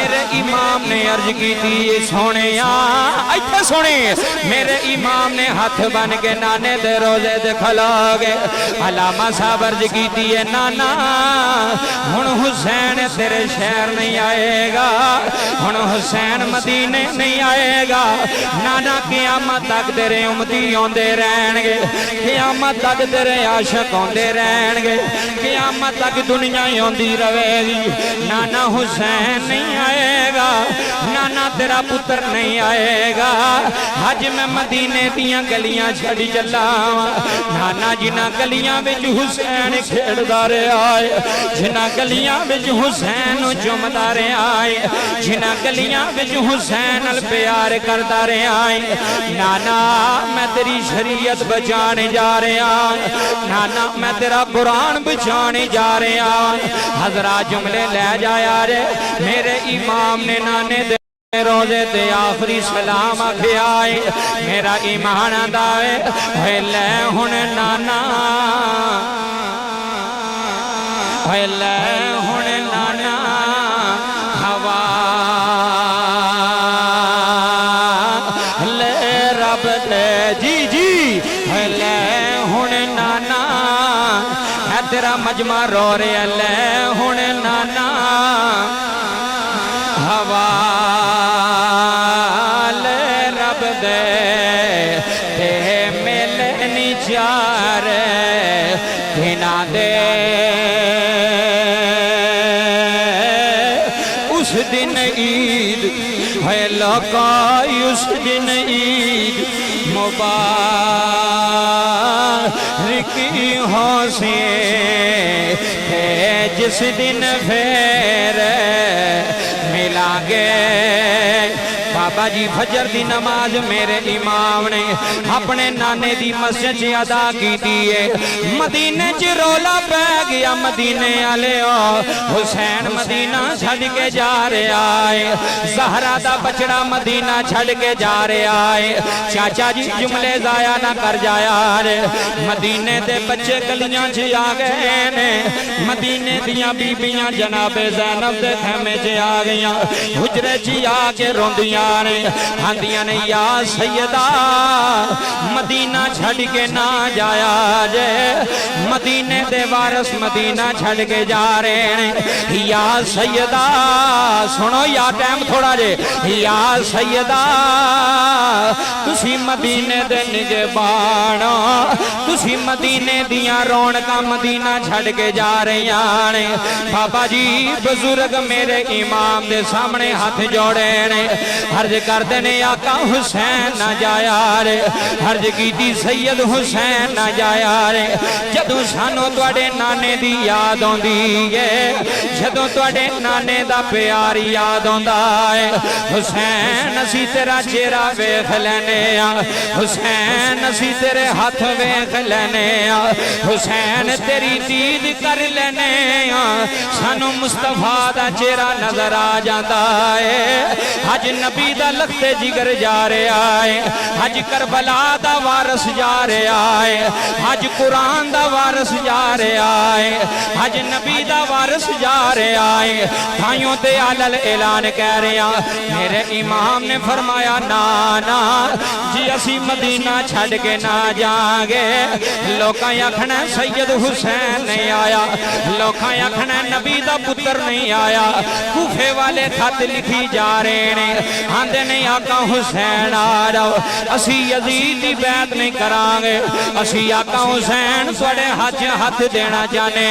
میرے امام نے عرض کی تھی سونے ایتھے سونے میرے امام نے ہاتھ بن کے نانے دے روزے دے کھلا گئے علامہ صاحب عرض کی تھی نانا ہن حسین تیرے شہر نہیں آئے گا ہن حسین مدینے نہیں آئے گا نانا قیامت تک تیرے امتی ہوندے رہن گے قیامت تک تیرے عاشق ہوندے رہن گے قیامت تک دنیا ہوندی رہے گی نانا حسین نہیں آئے گا نانا تیرا پتر نہیں آئے گا حج میں مدینے دیاں گلیاں چھڑ چلا نانا جنہ گلیاں وچ حسین کھیڑدا رہیا آئے جنہ گلیاں وچ حسین چمدا رہیا آئے جنہ گلیاں وچ حسین ال پیار کردا رہیا آئے نانا میں تیری شریعت بچانے جا رہا نانا میں تیرا قرآن بچانے جا رہا حضرات جملے لے جایا رے میرے امام نے نانے دے روزے تے آخری سلام آکھے آئے میرا ایمان آدھائے ہوئے لے ہن نانا ہوئے لے ہن نانا ہوا لے رب دے جی ہوئے لے ہن نانا ہے تیرا مجمع رو رہے لے ہن نانا ہوا دے اس دن عید ہے لوکائی اس دن عید مبارکی ہو سے ہے جس دن پھر ملا گے بابا جی فجر دی نماز میرے امام نے اپنے نانے دی مسجد ادا کی دیئے مدینے چ رولا پہ گیا مدینے آلے حسین مدینہ چھڑ کے جا رہے آئے زہرہ دا بچڑا مدینہ چھڑ کے جا رہے آئے چاچا جی جملے ضائع نہ کر جایا رے مدینے دے بچے گلیاں چ آ گئے نے مدینے دیاں بیبیاں جناب زینب دے خیمے چ آ گئیاں حجرے چ آ کے روندیاں ہندیاں نے یا سیدہ مدینہ چھڑ کے نہ جایا جے مدینے دے وارث مدینہ چھڑ کے جا رہے ہیں یا سیدہ سنو یا ٹائم تھوڑا جے یا سیدہ تسی مدینے دے نگے بانا تسی مدینے دیاں رونقاں مدینہ چھڑ کے جا رہے ہیں بابا جی بزرگ میرے امام دے سامنے ہاتھ جوڑے نے حرج کردے نے آقا حسین نہ جایا رے حرج کی دی سید حسین نہ جایا رے جدو سانو توڑے نانے دی یاد ہوں دیئے جدو توڑے نانے دا پیار یاد ہوں دائے حسین اسی تیرا چیرہ ویخ لینے حسین اسی تیرے ہاتھ ویخ لینے حسین تیری دید کر لینے سانو مصطفیٰ دا چیرہ نظر آ جاتا ہے حج نبی دا لگتے جگر جا رہے آئے حج کربلا دا وارث جا رہے آئے حج قرآن دا وارث جا رہے آئے حج نبی دا وارث جا رہے آئے بھائیوں تے علل اعلان کہہ رہے آئے میرے امام نے فرمایا نانا جی اسی مدینہ چھڑ کے نہ جاگے لوکاں یکھنا سید حسین نہیں آیا لوکاں یکھنا نبی دا پتر نہیں آیا کوفے والے خط لکھی جا رہے ہیں آندے نہیں آقا حسین آ جاؤ اسی یزید دی بیعت نہیں کرانگے اسی آقا حسین سوڑے ہاتھ دینا جانے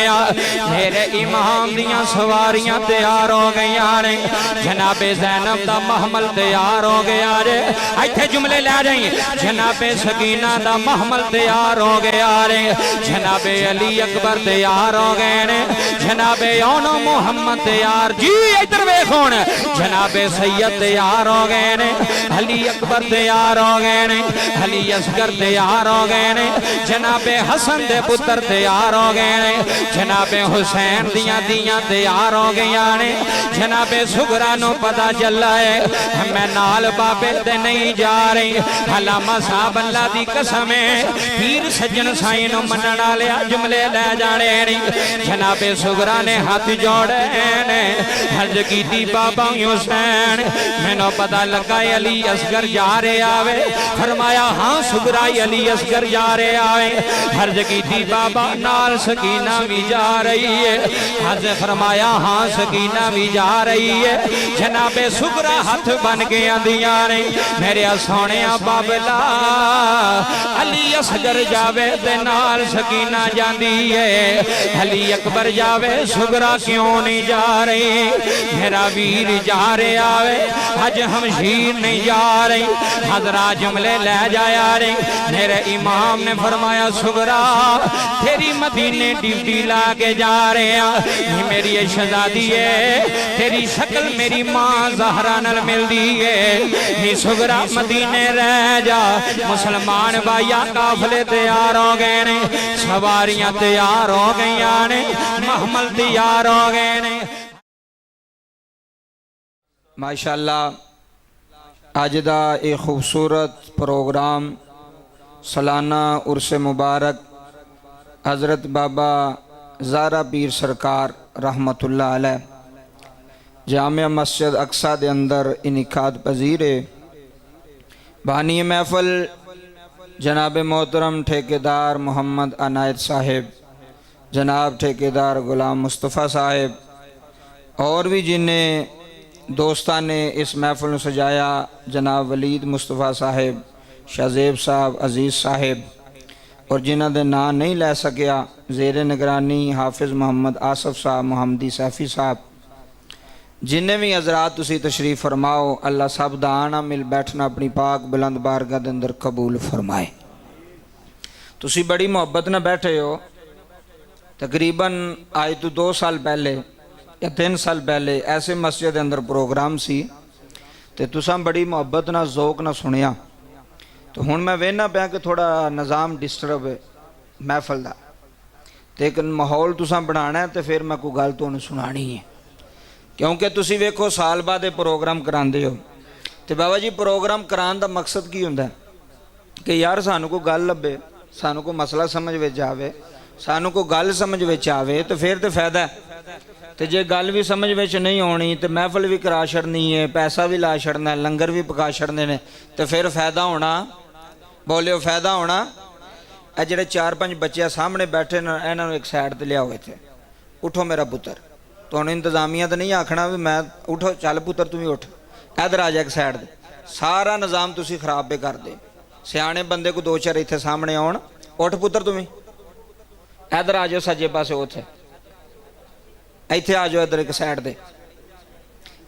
میرے امام دیاں سواریاں تیار ہو گئی آنے جناب زینب دا محمل تیار ہو گیا رے ایتھے جملے لے جائیں جناب سکینہ دا محمل تیار ہو گیا رے جناب علی اکبر تیار ہو گئے نے جناب اونو محمد تیار جی ایتر بے خون جناب سید تیار ہو گئے گئے نے علی اکبر تیار ہو گئے نے علی اصغر تیار ہو گئے نے جناب حسن دے پتر تیار ہو گئے نے جناب حسین دیاں تیار ہو گئیاں نے جناب سغرا نو پتہ چلا ہے میں نال بابے تے نہیں جا رہی علامہ صاحب اللہ دی قسم ہے پیر سجن سائیں نو منن والے جملے لے جانے نہیں جناب سغرا نے ہاتھ جوڑے نے عرض کیتی بابا حسین مینوں پتہ لگا علی اصغر جا رہے آوے فرمایا ہاں سغرا علی اصغر جا رہے آوے عرض کیتی بابا نال سکینہ بھی جا رہی ہے عرض فرمایا ہاں سکینہ بھی جا رہی ہے جناب سغرا ہاتھ بن کے آندیاں نے میرے سونے بابلا علی اصغر جاوے تے نال سکینہ جاندی ہے علی اکبر جاوے سغرا کیوں نہیں جا رہی میرا ویر جا رہے آوے حج ہمشیر نہیں جا رہی حضرات جملے لے جایا رہی میرے امام نے فرمایا سغرا تیری مدینے ڈیوٹی لا کے جا رہے ہیں یہ میری شہزادی ہے تیری شکل میری ماں زہرا نال مل دی ہے یہ سغرا مدینے رہ جا مسلمان بھائیا قافلے تیار ہو گئے نے سواریاں تیار ہو گئیاں نے محمل تیار ہو گئے نے ماشاءاللہ آج دا ایک خوبصورت پروگرام سالانہ عرس مبارک حضرت بابا زارا پیر سرکار رحمت اللہ علیہ جامع مسجد اقصی دے اندر انعقاد پذیر ہے بانی محفل جناب محترم ٹھیکیدار محمد عنایت صاحب جناب ٹھیکیدار غلام مصطفیٰ صاحب اور بھی جنہیں دوستان نے اس محفل کو سجایا جناب ولید مصطفیٰ صاحب شہزیب صاحب عزیز صاحب اور جنہاں دے نام نہیں لے سکیا زیر نگرانی حافظ محمد آصف صاحب محمدی سیفی صاحب جنہیں بھی حضرات تسی تشریف فرماؤ اللہ صاحب دا آنا مل بیٹھنا اپنی پاک بلند بارگاہ دے اندر قبول فرمائے تسی بڑی محبت نہ بیٹھے ہو تقریباً آج تو 2 سال پہلے یا 3 سال پہلے ایسے مسجد اندر پروگرام سی تے تساں بڑی محبت نہ ذوق نہ سنیا تو ہن میں وینا پیا کہ تھوڑا نظام ڈسٹرب ہے محفل دا لیکن ماحول تساں بنانا ہے تے پھر میں کوئی گل تو سنانی ہے کیونکہ تسی ویکھو سال بعد پروگرام کراندے ہو تے بابا جی پروگرام کران دا مقصد کی ہوندا ہے کہ یار سانو کو گل لبے سانو کو مسئلہ سمجھ وچ آوے سانو کو گل سمجھ وچ آوے تو پھر تے فائدہ ہے تے جے گل بھی سمجھ وچ نہیں ہونی تے محفل بھی کرا چھڑنی ہے پیسہ بھی لا چھڑنا ہے لنگر بھی پکا چھڑنے نے تے پھر فائدہ ہونا بولیو فائدہ ہونا اے جڑے 4-5 بچے سامنے بیٹھے انہاں نوں ایک سائیڈ تے لیا ہوئے تھے اٹھو میرا پتر تو انہوں انتظامیہ تو نہیں آکھنا میں اٹھو چل پتر تمہیں اٹھ ادھر آ جا ایک سائیڈ دے سارا نظام تسی خراب پہ کر دے سیانے بندے کو 2-4 ایتھے سامنے آن اٹھ پتر تمہیں ادھر آ جاؤ سجے پاسے اوتھے ایتھے آ جاؤ ادھر ایک سائیڈ دے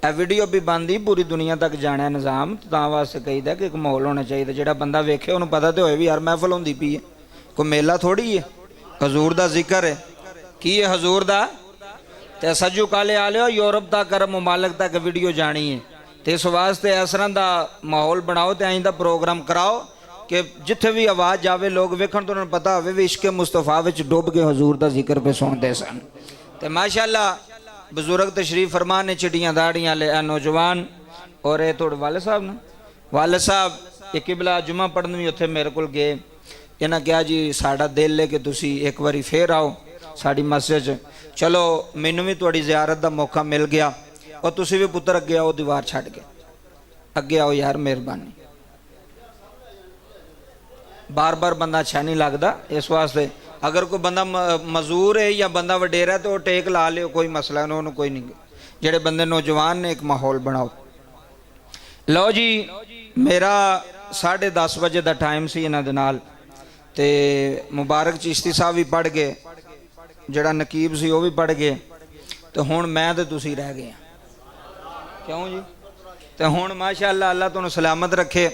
اے ویڈیو بھی بندی پوری دنیا تک جانا ہے نظام تاں واسطے کہی دا کہ ایک ماحول ہونا چاہیے جڑا بندہ ویکھے انہوں پتہ تے ہوئے بھی یار محفل ہوندی پئی ہے کوئی میلہ تھوڑی ہے حضور دا ذکر ہے کی ہے حضور دا تے سجو کالے آلے ہو یورپ تک عرب ممالک تک ویڈیو جانی ہے تے اس واسطے اس طرح دا ماحول بناؤ تے آئندہ پروگرام کراؤ کہ جتھے بھی آواز جاوے لوگ ویکھن تو انہوں پتہ ہوئے بھی عشق مصطفیٰ وچ ڈوب کے حضور دا ذکر پہ سن دے سن تے ماشاءاللہ بزرگ تشریف فرمانے چٹیاں داڑیاں لے اے نوجوان اور اے توڑ والد صاحب نا والد صاحب ایک قبلہ جمعہ پڑھنے بھی اتھے میرے کل گئے انہاں کیا جی ساڑھا دل لے کہ تسی ایک باری پھر آؤ ساڑھی مسجد چلو مینوں بھی توڑی زیارت دا موقع مل گیا اور تسی بھی پتر اگے آؤ دیوار چھڑ کے اگے آؤ یار مہربانی بار بار بندہ اچھا نہیں لگتا اس واسطے اگر کوئی بندہ مزور ہے یا بندہ وڈیرا ہے تو وہ ٹیک لا لے کوئی مسئلہ انہوں کوئی نہیں جڑے بندے نوجوان نے ایک ماحول بناؤ لو جی میرا 10:30 بجے دا ٹائم سی انہاں دے نال تے مبارک چشتی صاحب بھی پڑھ گئے جڑا نقیب سی وہ بھی پڑھ گئے تو ہون میں تے تسی رہ گئے کیوں جی تے ہون ماشاءاللہ اللہ تانوں سلامت رکھے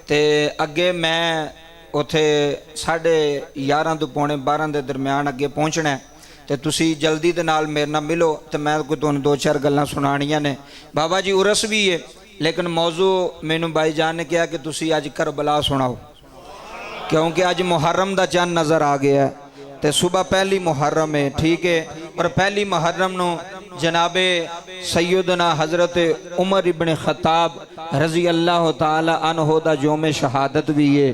تے اگے میں اتھے 11:30 تو 11:45 دے درمیان اگے پہنچنا ہے تے تسی جلدی دے نال میرے نال ملو تے میں کوئی تانوں 2-4 گلاں سنانیاں نے بابا جی عرس بھی ہے لیکن موضوع مینوں بھائی جان نے کہا کہ تسی اج کربلا سناؤ، کیونکہ اج محرم دا چند نظر آ گیا ہے تے صبح پہلی محرم ہے، ٹھیک ہے، اور پہلی محرم نو جناب سیدنا حضرت عمر ابن خطاب رضی اللہ تعالی عنہ دا یوم شہادت بھی ہے،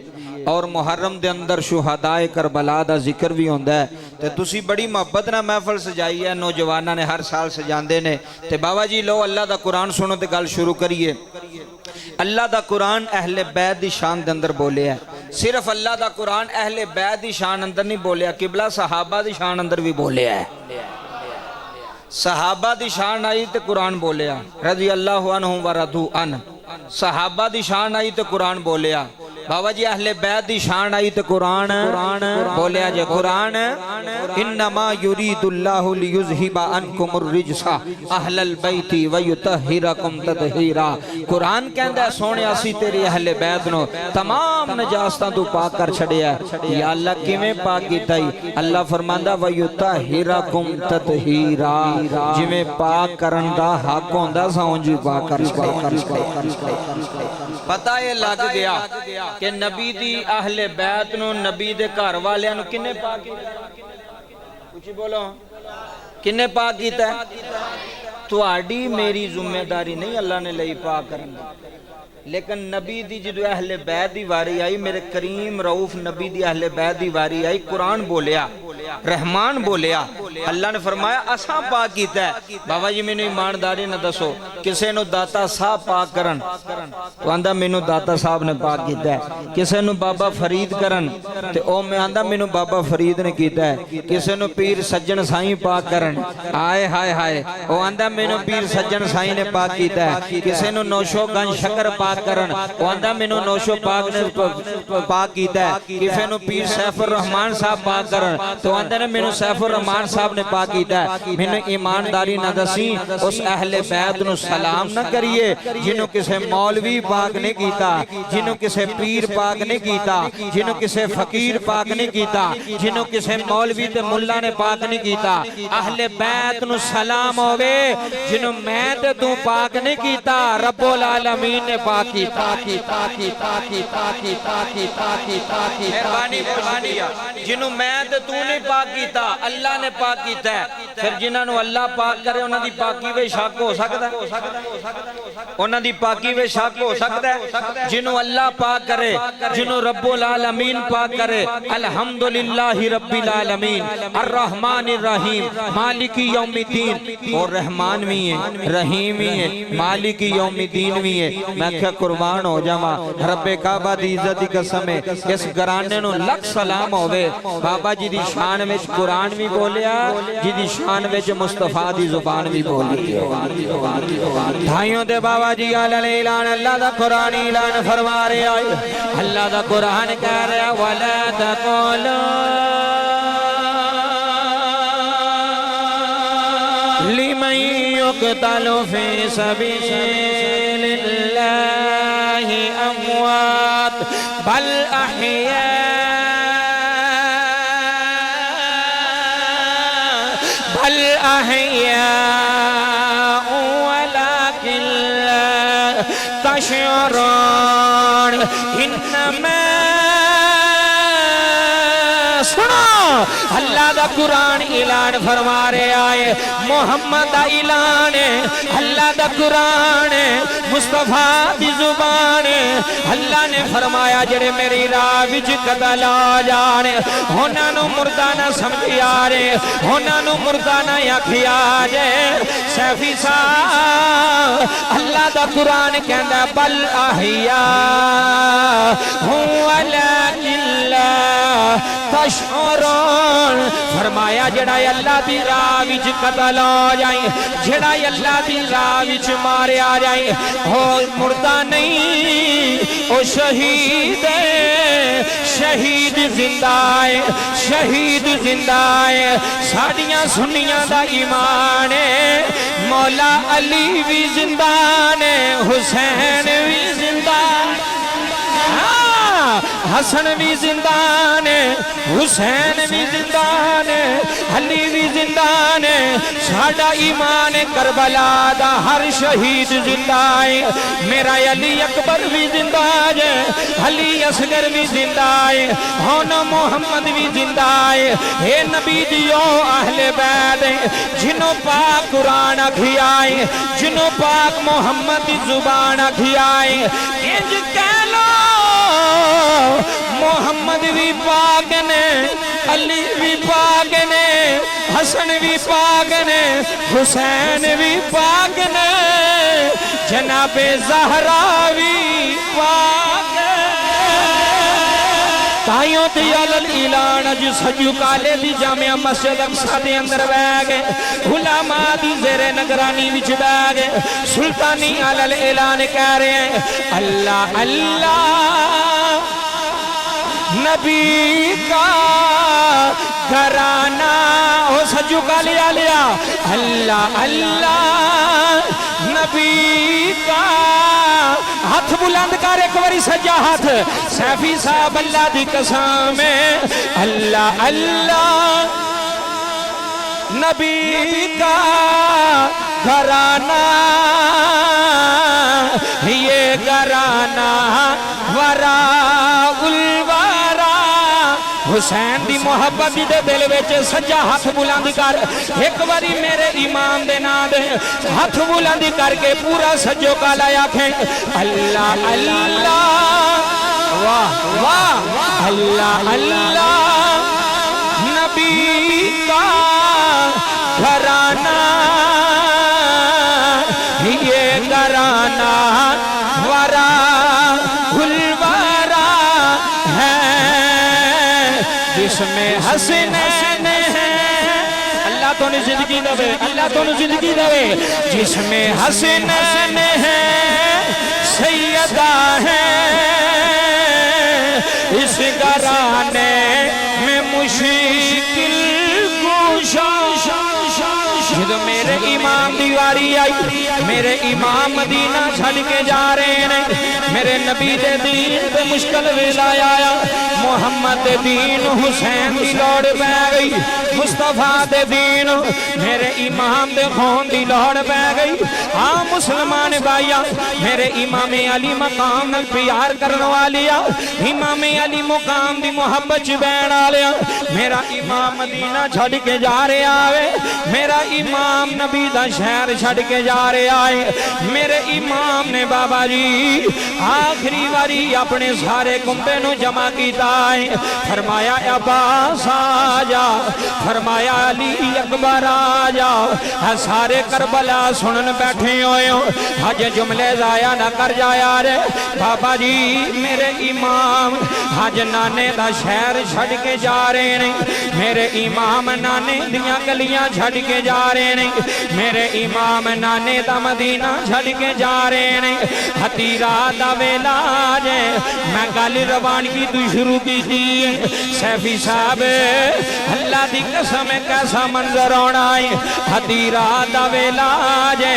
اور محرم دے اندر شہداء کربلا دا ذکر بھی ہوندا ہے تے تسی بڑی محبت نہ محفل سجائی ہے، نوجواناں نے ہر سال سجاندے نے تے بابا جی لو اللہ دا قرآن سنو تے گل شروع کریے۔ اللہ دا قرآن اہل بیت دی شان دے اندر بولے ہے، صرف اللہ دا قرآن اہل بیت دی شان اندر نہیں بولیا، قبلہ صحابہ دی شان اندر بھی بولے ہے، صحابہ دی شان آئی تے قرآن بولیا، رضی اللہ عنہم ورضوا عنہ، صحابہ دی شان آئی تے قرآن بولیا، بابا جی اہل بیت دی شان آئی تے قرآن بولیا جے، قرآن انما یرید اللہ لیذہب عنکم الرجس اہل البیت ویطہرکم تطہیرا، قرآن کہندا ہے سونے اسی تیری اہل بیت نو تمام نجاستاں تو پاک کر چھڑیا ہے، یا اللہ کیویں پاک کیتا ہی؟ اللہ فرماندا ویطہرکم تطہیرا، جویں پاک کرن دا حق ہوندا سا اونج پاک کر پتہ یہ لگ گیا کہ نبی دی اہل بیت نو نبی دے گھر والیاں نو کنے پاک کیتا ہے؟ کچھ بولو کنے پاک کیتا ہے؟ تہاڈی میری ذمہ داری نہیں اللہ نے لئی پاک کرنا، لیکن نبی دی جدو اہل بیت دی واری آئی، میرے کریم رؤوف نبی دی اہل بیت دی واری آئی، قرآن بولیا، رحمان بولیا، اللہ نے فرمایا اساں پاک کیتا ہے۔ بابا جی مینوں ایمانداری نہ دسو کسے نو داتا صاحب پاک کرن تو آندا مینوں داتا صاحب نے پاک کیتا ہے، کسے نو بابا فرید کرن تے او میں آندا مینوں بابا فرید نے کیتا ہے، کسے نو پیر سجن سائیں پاک کرن آئے ہائے ہائے او آندا مینوں پیر سجن سائیں نے پاک کیتا ہے، کسے نو نوشو گنج شکر پاک کرن او آندا مینوں نوشو پاک نے پاک کیتا ہے، کسے نو پیر سیف الرحمان صاحب پاک کرن تو آندا نے مینوں سیف الرحمان صاحب نے پاک کیتا ہے۔ مینوں ایمانداری نہ دسی اس اہل بیت نو سلام نہ کریے جنہوں کسے مولوی پاک نہیں کیتا، جنہوں کسے پیر پاک نہیں کیتا، جنہوں کسے فقیر پاک نہیں کیتا، جنہوں کسے مولوی تے ملا نے پاک نہیں کیتا، اہل بیت نو سلام ہوئے جنہوں میں تے تو پاک نہیں کیتا، رب العالمین نے پاک کیتا، مہربانی فرمانیا، جنہوں میں تے تو نہیں پاک کیتا اللہ نے پاک کیتا ہے، پھر جنہاں نو اللہ پاک کرے انہاں دی پاکی وے شک ہو سکتا ہے، انہاں دی پاکی وے شک ہو سکتا ہے، جنہوں اللہ پاک کرے، جنہوں رب العالمین پاک کرے، الحمدللہ رب العالمین الرحمن الرحیم مالک یوم الدین، اور رحمان بھی ہے رحیم بھی ہے مالک یوم الدین بھی ہے۔ میں کیا قربان ہو جاواں رب کعبہ دی عزت دی قسم ہے، اس گرانے نو لکھ سلام ہوئے، بابا جی دی شان وچ قرآن بھی بولیا، جی دی شان وچ مصطفیٰ دی زبان بھی بولی، بھائیوں دے بابا جی علیہ اعلان اللہ دا قرآن اعلان فرما رہے آئے، اللہ دا قرآن کہہ رہا وَلَا تَقُولُوا لِمَن يُقْتَلُ فِي سَبِيلِ اللَّهِ أَمْوَاتٌ بَلْ أَحْيَاءٌ ولكن لا تشعرون انما سنو اللہ دا قرآن اعلان فرما رہے آئے، محمد دا اعلان اللہ دا قرآن مصطفیٰ دی زبان، اللہ نے فرمایا جڑے میری راہ وچ قتل آ جانے انہاں نو مردہ نہ سمجھیا رے، انہاں نو مردہ نہ آکھیا جے، سیفی صاحب اللہ دا قرآن کہندا بل احیاء ولکن لا تشعرون، فرمایا جڑا اللہ دی راہ وچ قتل آ جائیں، جڑا اللہ دی راہ وچ ماریا جائیں، وہ مردہ نہیں، وہ شہید ہے، شہید زندہ ہے، شہید زندہ ہے، ساڑیاں سنیاں دا ایمان ہے، مولا علی بھی زندہ ہے، حسین بھی زندہ ہے، حسن بھی زندان ہے، حسین بھی زندان ہے، علی بھی زندان ہے، ساڈا ایمان کربلا دا ہر شہید زندہ ہے، میرا علی اکبر بھی زندہ ہے، علی اصغر بھی زندہ ہے، ہون محمد بھی زندہ ہے، اے نبی دیو اہل بیت جنوں پاک قرآن کھیائے، جنوں پاک محمد دی زبان کھیائے، انج کہہ لو محمد بھی پاک نے، علی بھی پاک نے، حسن بھی پاک نے، حسین بھی پاک نے، جناب زہرا بھی پاک نے۔ تائیوں تیال الاعلان جو سجو کالے دی جامعہ مسجد اقصی دے اندر بہ گئے، علماء دی زیر نگرانی وچ بہ گئے، سلطانی الاعلان کہہ رہے ہیں اللہ اللہ نبی کا گھرانہ ہو سجو کا لیا اللہ اللہ نبی کا ہاتھ بلند کر ایک باری سجا ہاتھ سیفی صاحب اللہ دی قسم اللہ اللہ نبی کا گھرانہ یہ گھرانہ ورا حسین دی محبت دے دل وچ سجا ہاتھ بلند کر ایک باری میرے امام دے نام دے ہاتھ بلند کر کے پورا سجو کالا آکھیں اللہ اللہ واہ واہ اللہ اللہ نبی کا گھرانہ یہ گھرانہ ورا الورا ہے جس میں حسنین ہیں اللہ تو نے زندگی دے اللہ تو نے زندگی دے جس میں حسنین ہیں سیدہ ہیں اس گھرانے میں مشکل کشا جب میرے امام دیواری آئی میرے امام مدینہ چھڑ کے جا رہے ہیں میرے نبی دے دین پہ مشکل ویلا آیا محمد دے دین حسین دی لوڑ بہ گئی مصطفیٰ دے دین میرے امام دے خون دی لوڑ بہ گئی ہاں مسلمان بھائیا میرے امام علی مقام نل پیار کرنے والیا امام علی مقام دی محبت بین آلیا میرا امام مدینہ چھڑ کے جا رہے آوے میرا امام نبی دا شہر چھڑ کے جا رہے آئے میرے امام نے بابا جی آخری واری اپنے سارے کنبے نو جمع کیتا ہے فرمایا عباس آجا فرمایا علی اکبر آجا سارے کربلا سنن بیٹھے ہوئے ہو حج جملے ضائع نہ کر جایا رے بابا جی میرے امام حج نانے دا شہر چھڑ کے جا رہے ہیں میرے امام نانے دیاں گلیاں چھڑ کے جا رہے ہیں میرے امام نانے دا مدینہ چھڑ کے جا رہے ہیں ہتیرہ دا ویلا جے میں گل روانگی تو شروع کی تھی سیفی صاحب اللہ دی قسم کیسا منظر ہونا ہے ہتیرہ دا ویلا جے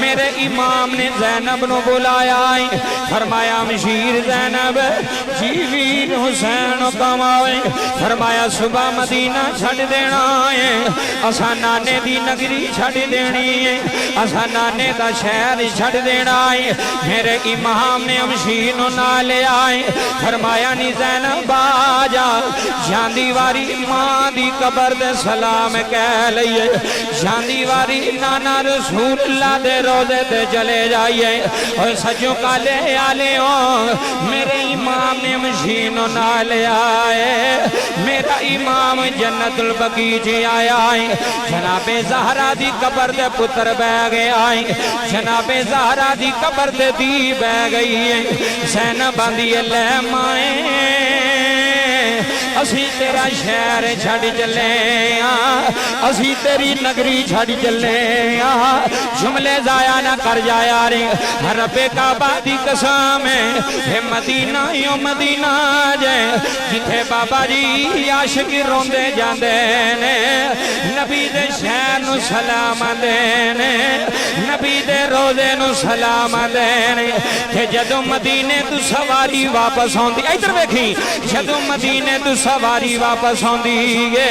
میرے امام نے زینب نو بلایا ہے فرمایا مشیر زینب جیوین حسین کمائے فرمایا صبح مدینہ چھڑ دینا ہے اسا نانے دی نگری چھڑ دینی ہے اسا نانے دا شہر چھڑ دینا ہے میرے امام نے امشین نہ لے آئے فرمایا نی زینب آجا جاندی واری ماں دی قبر دے سلام کہہ لئیے جاندی واری نانا رسول اللہ دے روزے دے چلے جائیے اور سجوں کا لے آلے ہوں میرے امام نے امشین نہ لے آئے میرا امام جنت البقیع جی آیا ہے جناب زہرا دی قبر دے پتر بہ گئے آئے جناب زہرا دی قبر دے دی بہ گئی ہے زینب باندھی لے مائیں اسی تیرا شہر چھڑ چلے اسی تیری نگری چھڑ چلے جملے ضائع نہ کر جایا رے رب کعبہ دی قسم ہے مدینہ یوں مدینہ جے جتھے بابا جی عاشق روندے جاندے نے نبی دے شہر نو سلام دینے نبی دے روزے نو سلام دینے کہ جدو مدینے تو سواری واپس ہوندی ادھر دیکھیں جدو مدینے تو سواری واپس ہوندی گے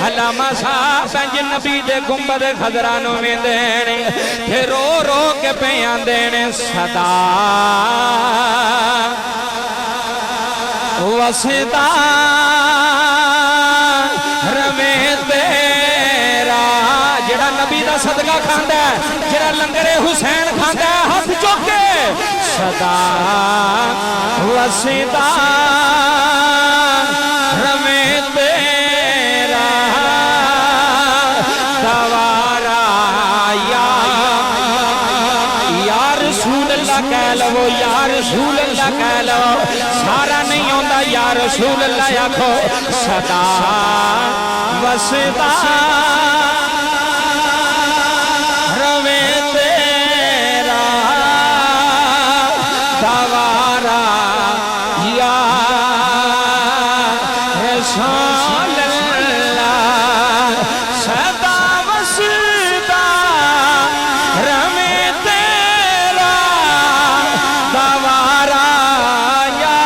علامہ صاحب پنج نبی دے گنبد خضرانوں میں دینے کہ رو رو کے پیان دینے صدا وسدا روے تیرا جڑا نبی دا صدقہ کھاندا ہے جڑا لنگر حسین کھاندا ہے ہاتھ چوک کے صدا وسدا روے تیرا دوارا یا رسول اللہ کہہ لو یا رسول اللہ کہہ لو سارا نہیں ہوندہ یا رسول اللہ آکھو صدا وسدا روے تیرا دوارا یا رسول اللہ صدا وسدا روے تیرا دوارا یا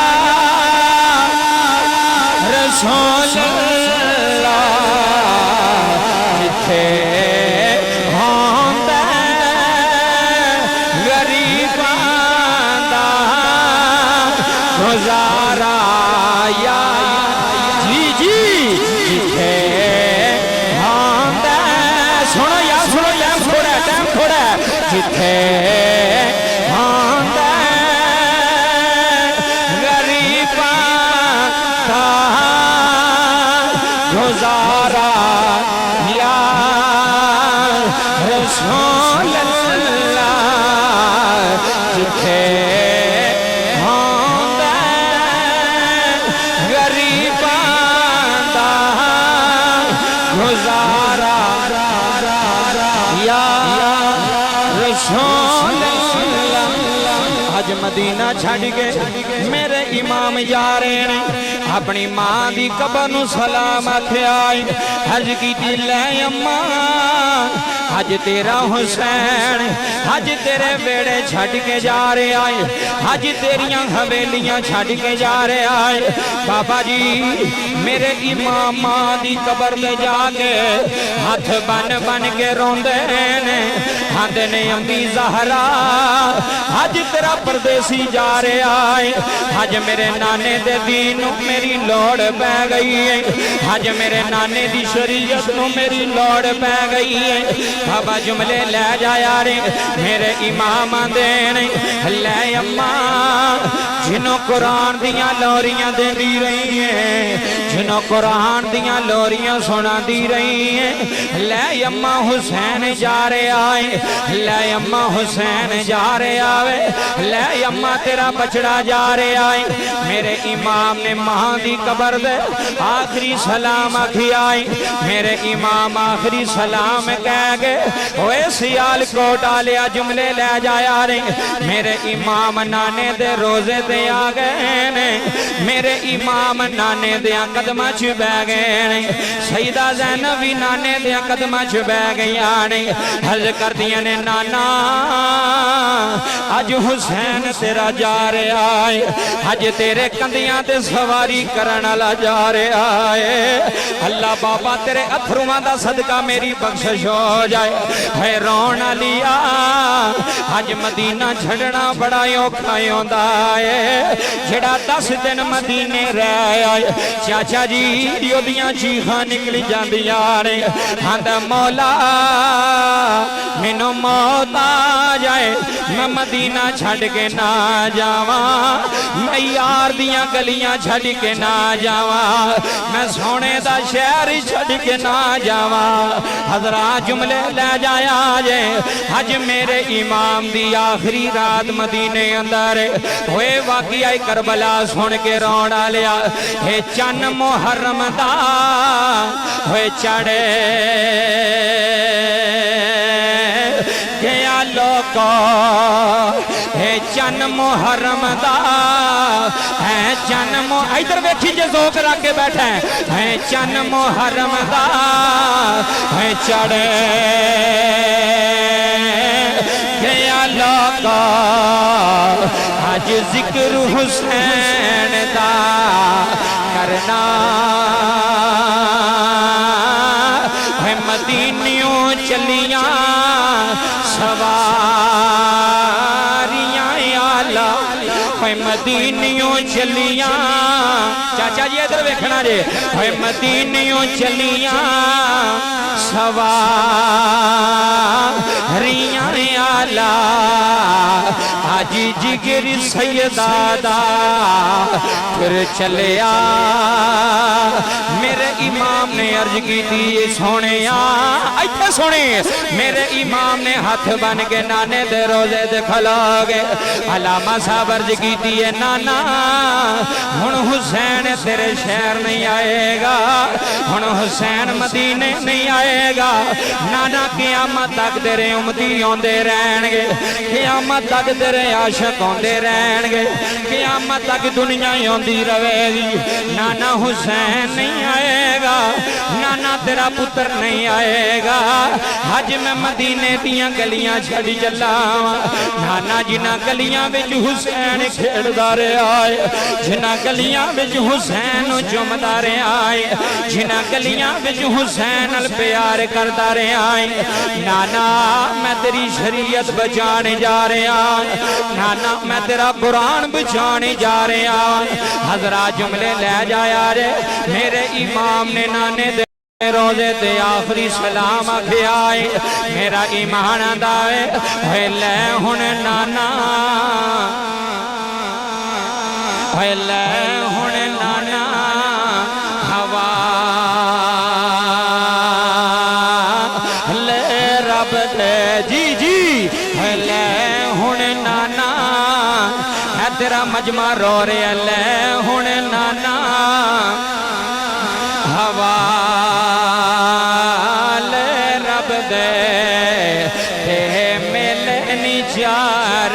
رسول اللہ جتھے ہوندے غریباں دا گزارا یا جی جی جتھے ہوندے سنو یا سنو ٹائم تھوڑا ہے جتھے ہوندے غریباں دا گزارا یا رسول اللہ جتھے ہوندے غریباں دا گزارا یا رسول اللہ آج مدینہ چھڑ کے میرے امام جا رہے ہیں اپنی ماں دی قبر نو سلام آکھے آئے حج کی لے اماں حج تیرا حسین حج تیرے بیڑے چھڑ کے جا رہے آئے حج تیریاں حویلیاں چھڑ کے جا رہے آئے بابا جی میرے امام ماں دی قبر دے جا کے ہاتھ بن بن کے روندے نے ہاتھ نے امی زہرا حج تیرا پردیسی جا رہے آئے حج میرے نانے دے دین میری لوڑ پہ گئی ہے حج میرے نانے دی شریعت نو میری لوڑ پہ گئی ہے بابا جملے لے جایا رے میرے امام دینے لے اماں جنہوں قرآن دیاں لوریاں دے دی رہی ہیں جنہوں قرآن دیاں لوریاں سنا دی رہی ہیں لے اماں حسین جا رہے آئے لے اماں حسین جا رہے آوے لے اماں تیرا بچڑا جا رہے آئے میرے امام نے ماں دی قبر دے آخری سلام آکھی آئے میرے امام آخری سلام کہہ گئے اوے سیال کوٹ آلیا جملے لے جایا رہے میرے امام نانے دے روزے دے آگئے نے میرے امام نانے دے قدمہ چھ بہ گئے سیدہ زینبی نانے دے قدمہ چھ بہ گئی آنے حل کر دیا نے نانا آج حسین تیرا جا رہے آئے آج تیرے کندیاں تے سواری کرنا لا جا رہے آئے اللہ بابا تیرے اتھرواں دا صدقہ میری بخشش ہو جائے ہے رونا لیا آج مدینہ چھڑنا بڑا یوکھا یوندا ہے جڑا 10 دن مدینے رہ آئے چاچا جی دیو دیاں چیخاں نکلی جاندی آرے ہاں مولا مینوں موت آ جائے میں مدینہ چھڈ کے نہ جاواں میں یار دیاں گلیاں چھڈ کے نہ جاواں میں سونے دا شہر چھڈ کے نہ جاواں حضرات جملے لے جایا جے اج میرے امام دی آخری رات مدینے اندر ہوئے واقعہ کربلا سن کے رونا لیا ہے چن محرم دا ہوئے چڑھے گیا لوکو ہے چن محرم دا ہے چن ادھر ویکھی جے ذوق رکھ کے بیٹھا ہے چن محرم دا ہے چڑھے گیا لوکو آج ذکر حسین دا کرنا ہے مدینیوں چلیاں سواریاں آلہ ہے مدینیوں چلیاں چاچا جی ادھر ویکھنا جے ہے مدینیوں چلیاں سواریاں آلہ آج جگر سیدہ پھر چلیا میرے امام نے عرض کی تھی سونے ایتھے سونے میرے امام نے ہاتھ بن کے نانے دے روزے دے کھلو گے علامہ صاحب عرض کی تھی نانا ہن حسین تیرے شہر نہیں آئے گا ہن حسین مدینے نہیں آئے گا نانا قیامت تک تیرے امتی ہوندے رہن گے قیامت تک تیرے عاشق ہوندے رہن گے قیامت تک دنیا ہوندی رہے گی نانا حسین نہیں آئے گا نانا تیرا پتر نہیں آئے گا آج میں مدینے دیاں گلیاں چھڑ چلا نانا جنہ گلیاں وچ حسین کھیڑدا رہیا آئے جنہ گلیاں وچ حسین جمدا رہیا آئے جنہ گلیاں وچ حسین ال پیار کردا رہیا آئے نانا میں تیری شریعت بچانے جا رہا نانا میں تیرا قرآن بچانے جا رہا حضرات جملے لے جایا رے میرے امام نے نانے دے روزے تے آخری سلام آکھے آئے میرا ایمان دائے ہے لے ہن نانا ہے لے ہن نانا ہوا لے رب دے جی جی ہے لے ہن نانا ہے تیرا مجمع رو رہے لے ہن نانا ہوا لے رب دے تے ملے نیچار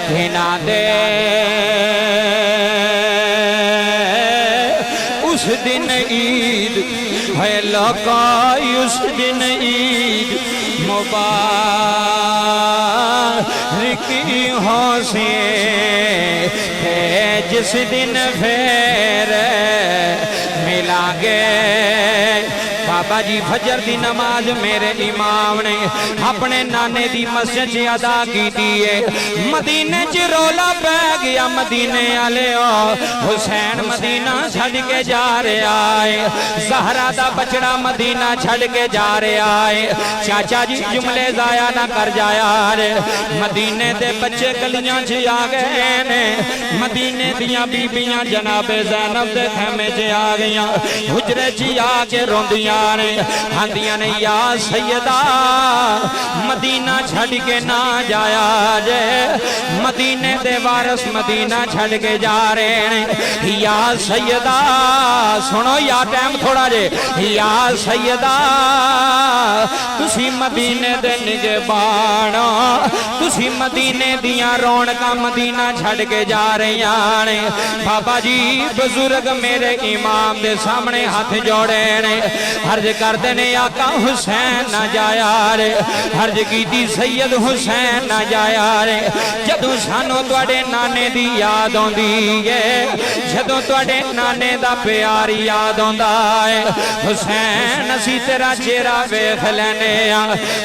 گھنا دے اس دن عید ہے لوکائی اس دن عید مبارکی ہو سے ہے جس دن پھر ملا گے بابا جی فجر دی نماز میرے امام نے اپنے نانے دی مسجد سے ادا کی دیئے مدینے چ رولا پہ گیا مدینے آلے حسین مدینہ چھڑ کے جا رہے آئے زہرہ دا بچڑا مدینہ چھڑ کے جا رہے آئے چاچا جی جملے ضائع نہ کر جایا رے مدینے دے بچے گلیاں چ آ گئے نے مدینے دیاں بیبیاں جناب زینب دے خیمے چ آ گئیاں حجرے چ آ کے روندیاں ہندیاں نے یا سیدہ مدینہ چھڑ کے نہ جایا جے مدینے دے وارث مدینہ چھڑ کے جا رہے ہیں یا سیدہ سنو یا ٹائم تھوڑا جے یا سیدہ تسی مدینے دے نگہبان تسی مدینے دیاں رونقاں مدینہ چھڑ کے جا رہے ہیں بابا جی بزرگ میرے امام دے سامنے ہاتھ جوڑے نے عرض کردے نے آقا حسین نہ جایا رے عرض کی تھی سید حسین نہ جایا رے جدو سانو توڑے نانے دی یاد آندی ہے جدوں تواڈے نانے دا پیار یاد آندا ہے حسین اسی تیرا چہرہ ویکھ لینے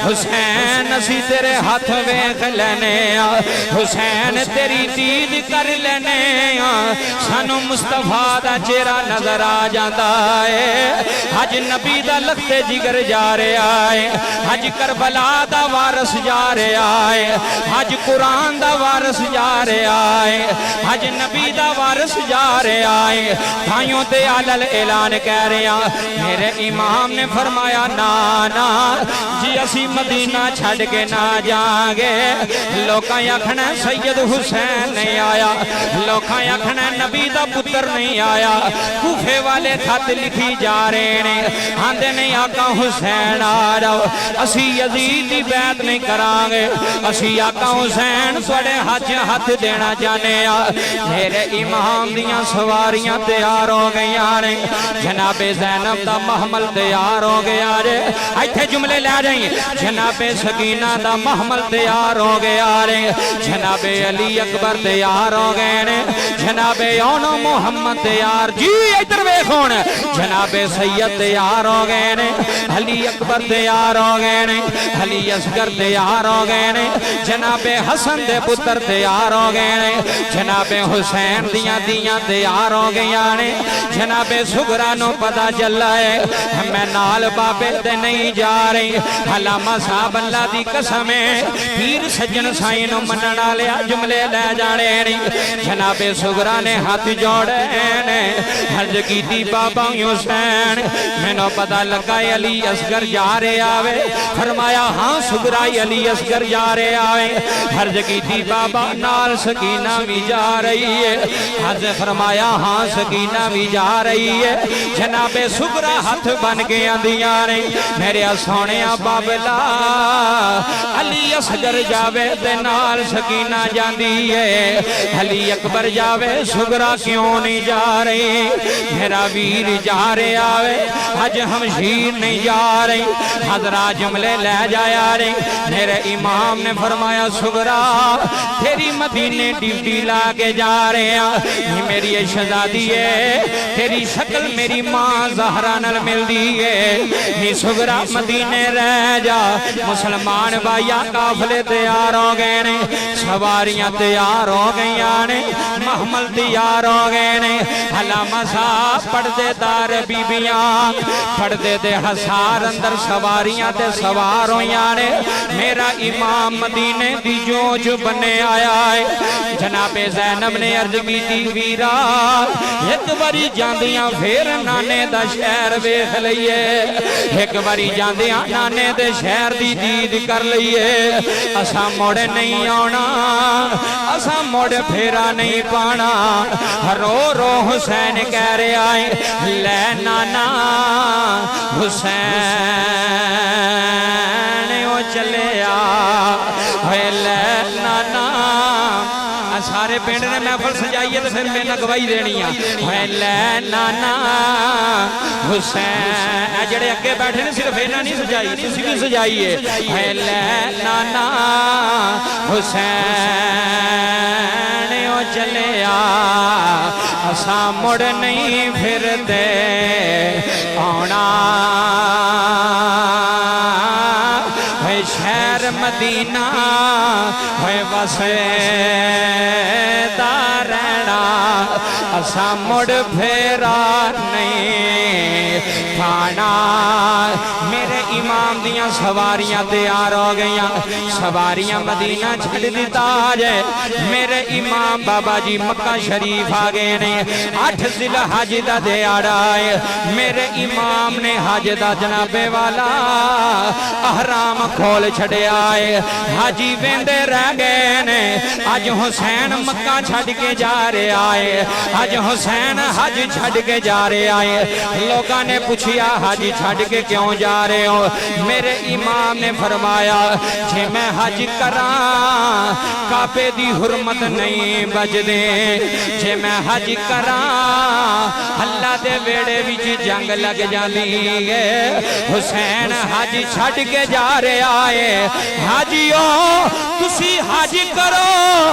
حسین اسی تیرے ہاتھ ویکھ لینے حسین تیری دید کر لینے سانو مصطفیٰ دا چہرہ نظر آ جاتا ہے حج نبی دا لخت جگر جا رہا ہے حج کربلا دا وارث جا رہا ہے حج قرآن دا وارث جا رہا ہے حج نبی دا وارث جا رہا ہے بھائیوں تے علل اعلان کہہ رہا میرے امام نے فرمایا نانا جی اسی مدینہ چھڑ کے نہ جائیں گے لوکاں آکھنا سید حسین نہیں آیا لوکاں آکھنا نبی دا پتر نہیں آیا کوفے والے خط لکھی جا رہے ہیں آندے نہیں آقا حسین آ جاؤ اسی یزید دی بیعت نہیں کران گے اسی آقا حسین تواڈے ہاتھ دینا چاہنے میرے امام دیاں سواریاں تیار ہو گئیاں نے جناب زینب دا محمل تیار ہو گیا رے ایتھے جملے لے جائیں جناب سکینہ دا محمل تیار ہو گیا رے جناب علی اکبر تیار ہو گئے نے جناب اونو محمد تیار جی ادھر ویکھون جناب سید تیار ہو گئے نے علی اکبر تیار ہو گئے نے علی اصغر تیار ہو گئے نے جناب حسن دے پتر تیار ہو گئے نے جناب حسین دیاں تیار ہو گئیاں نے جناب سغرا نو پتہ چلا ہے میں نال بابے تے نہیں جا رہی علامہ صاحب اللہ دی قسم ہے پیر سجن سائیں نو منن والے جملے لے جانے نہیں جناب سغرا نے ہاتھ جوڑے نے عرض کیتی بابا حسین مینوں پتہ لگا علی اصغر جا رہے آوے فرمایا ہاں سغرا علی اصغر جا رہے آوے عرض کیتی بابا نال سکینہ بھی جا رہی ہے حضرت فرمایا ہاں سکینہ بھی جا رہی ہے جناب سغرا ہاتھ بن کے آندیاں نے میرے سونے بابلا علی اصغر جاوے تے نال سکینہ جاندی ہے علی اکبر جاوے سغرا کیوں نہیں جا رہی میرا ویر جا رہے آوے حج ہمشیر نہیں جا رہی حضرات جملے لے جایا رہی میرے امام نے فرمایا سغرا تیری مدینے ڈیوٹی لا کے جا رہے ہیں میری شہزادی ہے تیری شکل میری ماں زہرا نال مل دی ہے نی سغرا مدینے رہ جا مسلمان بھائیا قافلے تیار ہو گئے نے سواریاں تیار ہو گئیاں نے محمل تیار ہو گئے نے علامہ صاحب پڑھتے دار بیبیاں پڑھتے دے حسار اندر سواریاں تے سوار ہویاں نے میرا امام مدینے دی جوج بنے آیا ہے جناب زینب نے عرض کی تھی ویرا ایک باری جاندیاں پھر نانے دا شہر ویکھ لئیے ایک باری جاندیاں نانے دے شہر دی دید کر لئیے اسا موڑ نہیں آنا اسا موڑ پھیرا نہیں پانا رو رو حسین کہہ رہے آئے لے نانا حسین او چلے آئے لے نانا سارے پینڈ نے محفل سجائیے تو پھر میں نگوائی دینی ہے لے نانا حسین جڑے اگے بیٹھے نے صرف اینا نہیں سجائی تسی بھی سجائیے لے نانا حسین او چلے اساں مڑ نہیں پھر دے آنا شہر مدینہ ہوئے وسے رہنا اساں مڑ پھیرا نہیں کھانا میرے امام دیاں سواریاں تیار ہو گئیاں سواریاں مدینہ چھڑ دیتا جائے میرے امام بابا جی مکہ شریف آگے نے 8 ذی الحج دا دیاڑا ہے میرے امام نے حج دا جنابے والا احرام کھول چھڑے آئے حاجی ویندے رہ گئے نے آج حسین مکہ چھڑ کے جا رہے آئے آج حسین حج چھڑ کے جا رہے آئے لوگاں نے پوچھیا حج چھڑ کے کیوں جا رہے ہو میرے امام نے فرمایا جے میں حج کراں کعبے دی حرمت نہیں بچ دے جے میں حج کراں اللہ دے ویڑے وچ جنگ لگ جاندی ہے حسین حج چھڑ کے جا رہے آئے حاجیو تسی حج کرو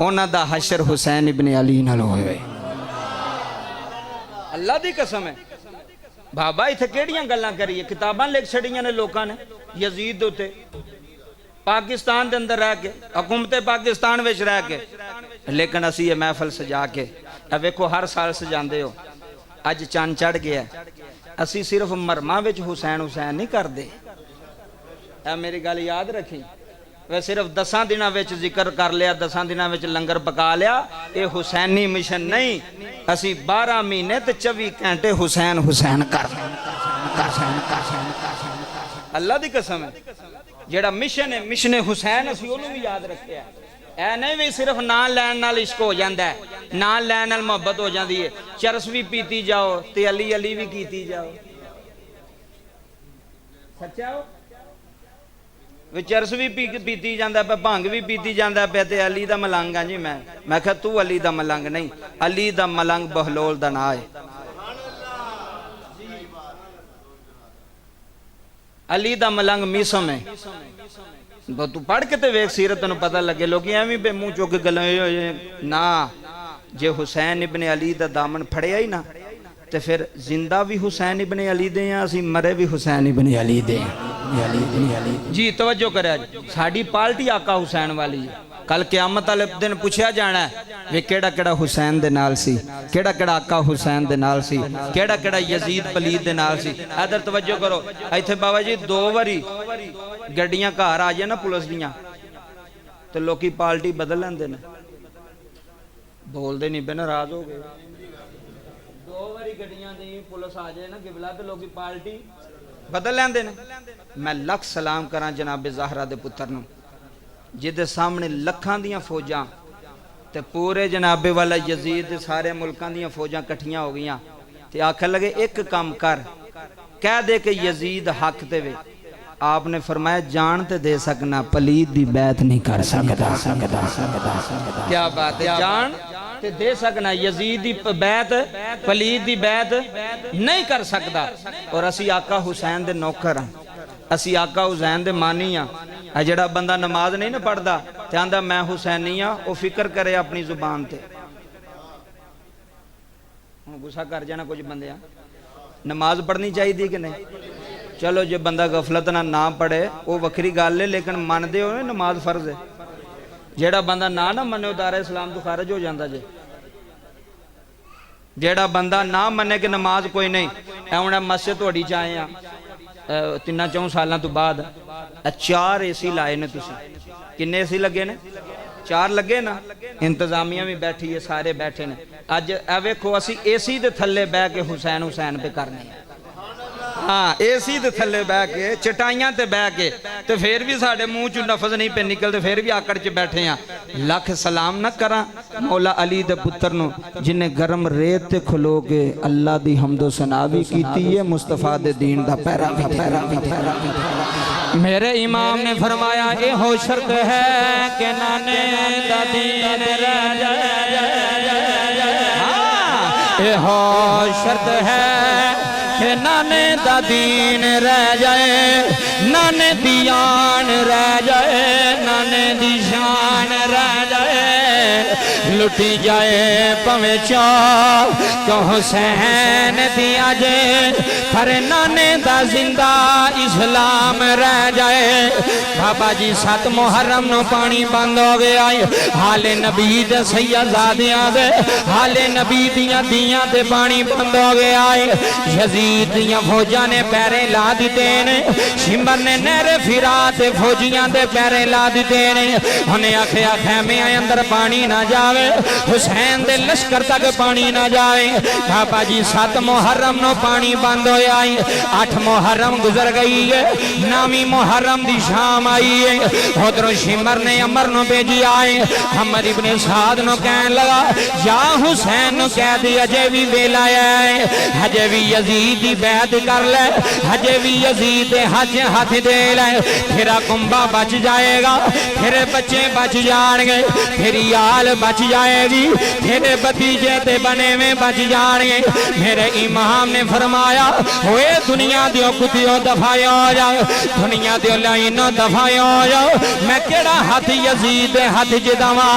انہاں دا حشر حسین ابن علی نال ہوئے اللہ دی قسم ہے بابا ایتھے کیڑیاں گلاں کریے کتاباں لکھ چھڑیاں نے لوکاں نے یزید ہوتے پاکستان دے اندر رہ کے حکومت پاکستان وچ رہ کے لیکن اسی یہ محفل سجا کے اب ویکھو ہر سال سجاندے ہو اج چاند چڑھ گیا ہے اسی صرف مرماں وچ حسین حسین نہیں کردے اے میری گل یاد رکھی وہ صرف 10 دنوں وچ ذکر کر لیا 10 دنوں وچ لنگر پکا لیا اے حسینی مشن نہیں اسی 12 مہینے تے 24 گھنٹے حسین حسین کر اللہ دی قسم ہے جیڑا مشن ہے مشن حسین اسی انہوں بھی یاد رکھے ہے اے نہیں بھی صرف نام لین نال عشق ہو جاندہ ہے نام لین نال محبت ہو جاندی ہے چرس بھی پیتی جاؤ تے علی علی بھی کیتی جاؤ سچا ہو وہ چرس بھی پیتی جاندہ پہ بھانگ بھی پیتی جاندہ پہ تے علی دا ملنگ جی میں کہا تو علی دا ملنگ نہیں علی دا ملنگ بہلول دا نہ آئے علی دا ملنگ میسم ہے تو پڑھ کے تے ویک سیرت انہوں پتہ لگے لوگ یہ بھی بے منہ چوکے گلیں نا جے حسین ابن علی دا دامن پھڑے آئی نا تے پھر زندہ بھی حسین ابن علی دیں یا اسی مرے بھی حسین ابن علی دیں جی توجہ کرے ساڑھی پالٹی آقا حسین والی کل قیامت والے دن پوچھا جانا ہے وہ کیڑا کیڑا حسین دے نال سی کیڑا کیڑا آقا حسین دے نال سی کیڑا کیڑا یزید پلید دے نال سی ادھر توجہ کرو ایتھے بابا جی 2 واری گڈیاں گھر آ جائے نا پولیس دیاں تو لوکی پالٹی بدل لیندے نے بول دے نہیں بے ناراض ہو گئے 2 واری گڈیاں دی پولیس آ جائے نا قبلہ تو لوکی پالٹی بدل لیندے نے میں لکھ سلام کراں جناب زہرا دے پتر نوں جدے سامنے لکھاں دیاں فوجاں تے پورے جناب والا یزید سارے ملکاں دیاں فوجاں کٹھیاں ہو گیاں تے آکھن لگے ایک کام کر کہہ دے کہ یزید حق تے وے آپ نے فرمایا جان تے دے سکنا پلید دی بیعت نہیں کر سکتا کیا بات ہے جان تے دے سکنا یزید دی بیعت پلید دی بیعت نہیں کر سکتا اور اسی آقا حسین دے نوکر ہیں اسی آقا حسین دے مانی ہیں جڑا بندہ نماز نہیں نہ پڑھ دا تے آندہ میں حسینی ہاں وہ فکر کرے اپنی زبان تے غصہ کر جانا کچھ بندے ہیں نماز پڑھنی چاہیے دی کہ نہیں چلو جو بندہ غفلت نہ پڑھے وہ وکری گال لے لیکن من دے ہوئے نماز فرض ہے جیڑا بندہ نہ منے دار اسلام تو خارج ہو جاندہ جے جیڑا بندہ نہ منے کہ نماز کوئی نہیں ایونا مسجد توڑی چاہیں 3-4 سالاں تو بعد 4 اے سی لائے نے تسی کنے اے سی لگے نے 4 لگے نا انتظامیہ بھی بیٹھی ہے سارے بیٹھے نے آج ایوے کو اسی اے سی دے تھلے بے کے حسین حسین پہ کرنے ہیں ہاں اے سی دے تھلے بے کے چٹائیاں تے بے کے تو پھر بھی ساڑھے منہ چو نفذ نہیں پہ نکل تو پھر بھی آکڑ چے بیٹھے ہیں لکھ سلام نہ کرا مولا علی دے پتر نو جنہیں گرم ریت تے کھلو کے اللہ دی حمد و ثناوی کیتی ہے مصطفیٰ دے دین دا پیرا میرے امام نے فرمایا اے ہو شرط ہے کہ نانے دا دین رہ جائے اے ہو شرط ہے کہ نانے دا دین رہ جائے نانے دیان رہ جائے نانے دی شان رہ جائے لٹی جائے پویں چاہ کہ حسین دیا جائے پھر نانے دا زندہ اسلام رہ جائے بابا جی 7 محرم نو پانی بند ہو گیا حال نبی دے سیدزادیاں دے حال نبی دیاں دے پانی بند ہو گیا یزید دیاں فوجاں نے پیرے لا دیتے نے شمر نے نہر فرات فوجیاں دے پیرے لا دیتے نے انہیں آکھیا خیمے اندر پانی نہ جاوے حسین دے لشکر تک پانی نہ جائے بابا جی 7 محرم نو پانی بند ہویا 8 محرم گزر گئی ہے 9 محرم دی شام آئی ہے ادھر شمر نے عمر نو بھیجی آئے عمر ابن سعد نو کہنے لگا یا حسین نو کہہ دی اجے بھی ویلا ہے اجے بھی یزید دی بیعت کر لے اجے بھی یزید حج ہاتھ دے لے پھر کنبا بچ جائے گا پھر بچے بچ جان گے پھر یال بچ جائے گی تیرے بتیجے تے بنے میں بچ جانے میرے امام نے فرمایا ہوئے دنیا دیو کتیو دفاع ہو جاؤ دنیا دیو لائنو دفاع ہو جاؤ میں کیڑا ہاتھ یزید دے ہاتھ جداما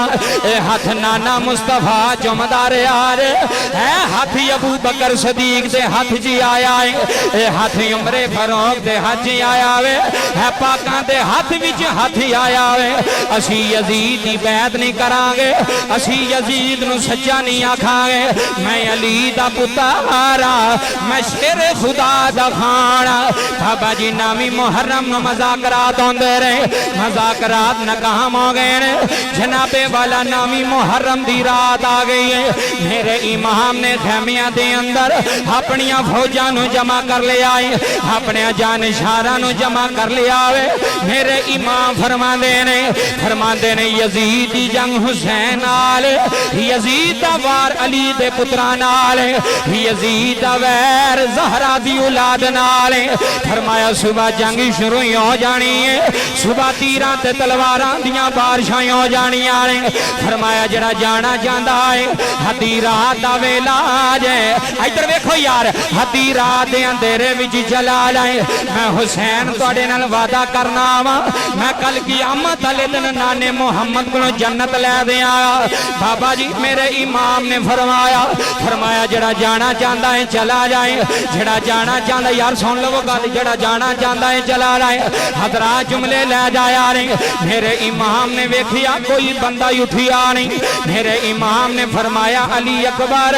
اے ہاتھ نانا مصطفیٰ جمدار آرے اے ہاتھ ابو بکر صدیق دے ہاتھ جی آیا اے ہاتھ عمر فاروق دے ہاتھ جی آیا اے پاکاں دے ہاتھ وچ ہاتھ آیا اسی یزید دی بیعت نہیں کرانگے اسی یزید نو سچا نہیں آکھانگے میں علی دا پتارا میں شیر خدا دا خانا بابا جی نامی محرم نو مذاکرات ہوندے رہے مذاکرات ناکام ہو گئے جناب والا نامی محرم دی رات آ گئی ہے میرے امام نے خیمیاں دے اندر اپنیاں فوجاں نو جمع کر لے آئے اپنے جانشاراں نو جمع کر لے آئے میرے امام فرما دے نے یزید دی جنگ حسین آلے یزید دا وار علی دے پتران آلے یزید دا ویر زہرہ دی اولاد نالے فرمایا صبح جنگ شروع ہو جانی ہے صبح تیران تے تلواران دیاں بارشاں ہو جانی آلے فرمایا جڑا جانا جاندہ ہے ہدی رات دا ویلا آجے ادھر ویکھو یار ہدی رات دے اندھیرے وچ جلا جائے میں حسین توڑے نال وعدہ کرنا وا میں کل قیامت والے دن نانے محمد کو جنت لے دیا بابا جی میرے امام نے فرمایا جڑا جانا چاہتا ہے چلا جائے جڑا جانا چاہتا یار سن لو گل جڑا جانا چاہتا ہے چلا جائے حضرات جملے لے جایا رہے میرے امام نے ویکھیا کوئی بندہ اٹھیا نہیں میرے امام نے فرمایا علی اکبر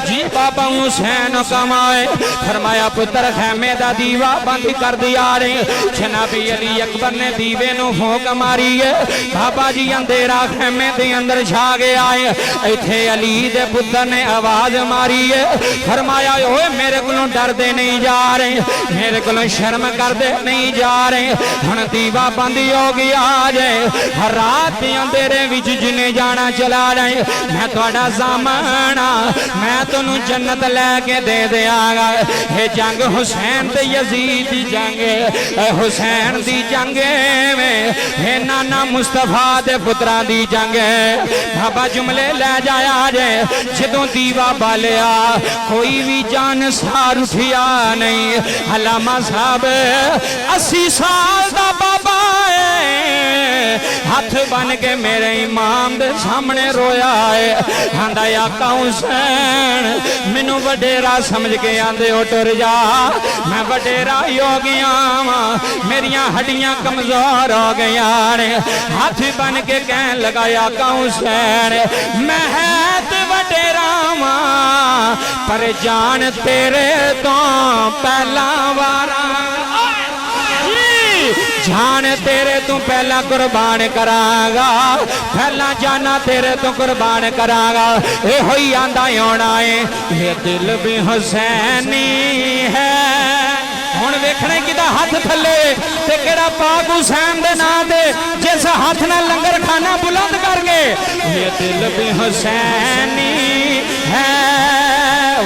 جی بابا حسین کمائے فرمایا پتر خیمے دا دیوا بند کر دیا رہے جناب علی اکبر نے دیوے نو پھونک ماری ہے بابا جی اندھیرا خیمے دے اندر چھا گیا ہے ایتھے علی دے پتر نے آواز ماری ہے فرمایا اوے میرے کولوں ڈر دے نہیں جا رہے میرے کولوں شرم کر دے نہیں جا رہے ہن دیوا بند ہو گیا جائے ہر رات دے اندھیرے وچ جنے جانا چلا رہے میں تہاڈا زمانہ میں تانوں جنت لے کے دے دیاں گا اے جنگ حسین تے یزید دی جنگ اے حسین دی جنگ میں اے نانا مصطفیٰ دے پتران دی جنگ بابا جملے لے جایا جائے جدوں دیوا بالیا کوئی بھی جان سار اٹھیا نہیں علامہ صاحب 80 سال دا بابا ہے ہاتھ بن کے میرے امام دے سامنے رویا ہے ہندا آقا حسین مینوں وڈیرا سمجھ کے آندے ہو ٹر جا میں وڈیرا ہی ہو گیا میریاں ہڈیاں کمزور ہو گیا ہاتھ بن کے کہن لگا آقا حسین میں ہے تے وڈیرا پر جان تیرے تو پہلا وارا جان تیرے تو پہلا قربان کراگا پہلا جانا تیرے تو قربان کراگا اے ہوئی آندہ ہونا ہے یہ دل بھی حسینی ہے ہون ویکھنے کی دا ہاتھ تھلے تے کیڑا پاک حسین دے نا دے جیسا ہاتھ نہ لنگر کھانا بلند کر گے یہ دل بھی حسینی ہے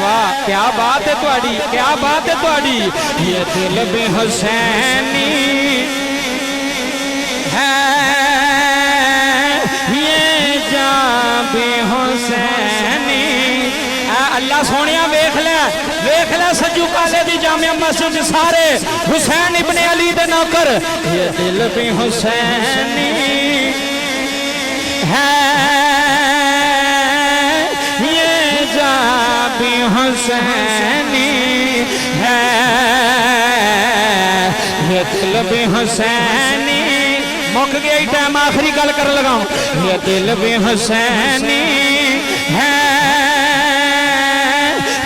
واہ کیا بات ہے توڑی کیا بات ہے توڑی یہ دل بھی حسینی ہے یہ جان بھی حسینی اللہ سونیا ویکھ لے سجو کالے دی جامعہ مسجد سارے حسین ابن علی دے نوکر یہ دل بھی حسینی ہے یہ جان بھی حسینی ہے یہ دل بھی حسینی موقع گیا ہی ٹائم آخری گل کر لگاؤں یہ دل بھی حسینی ہے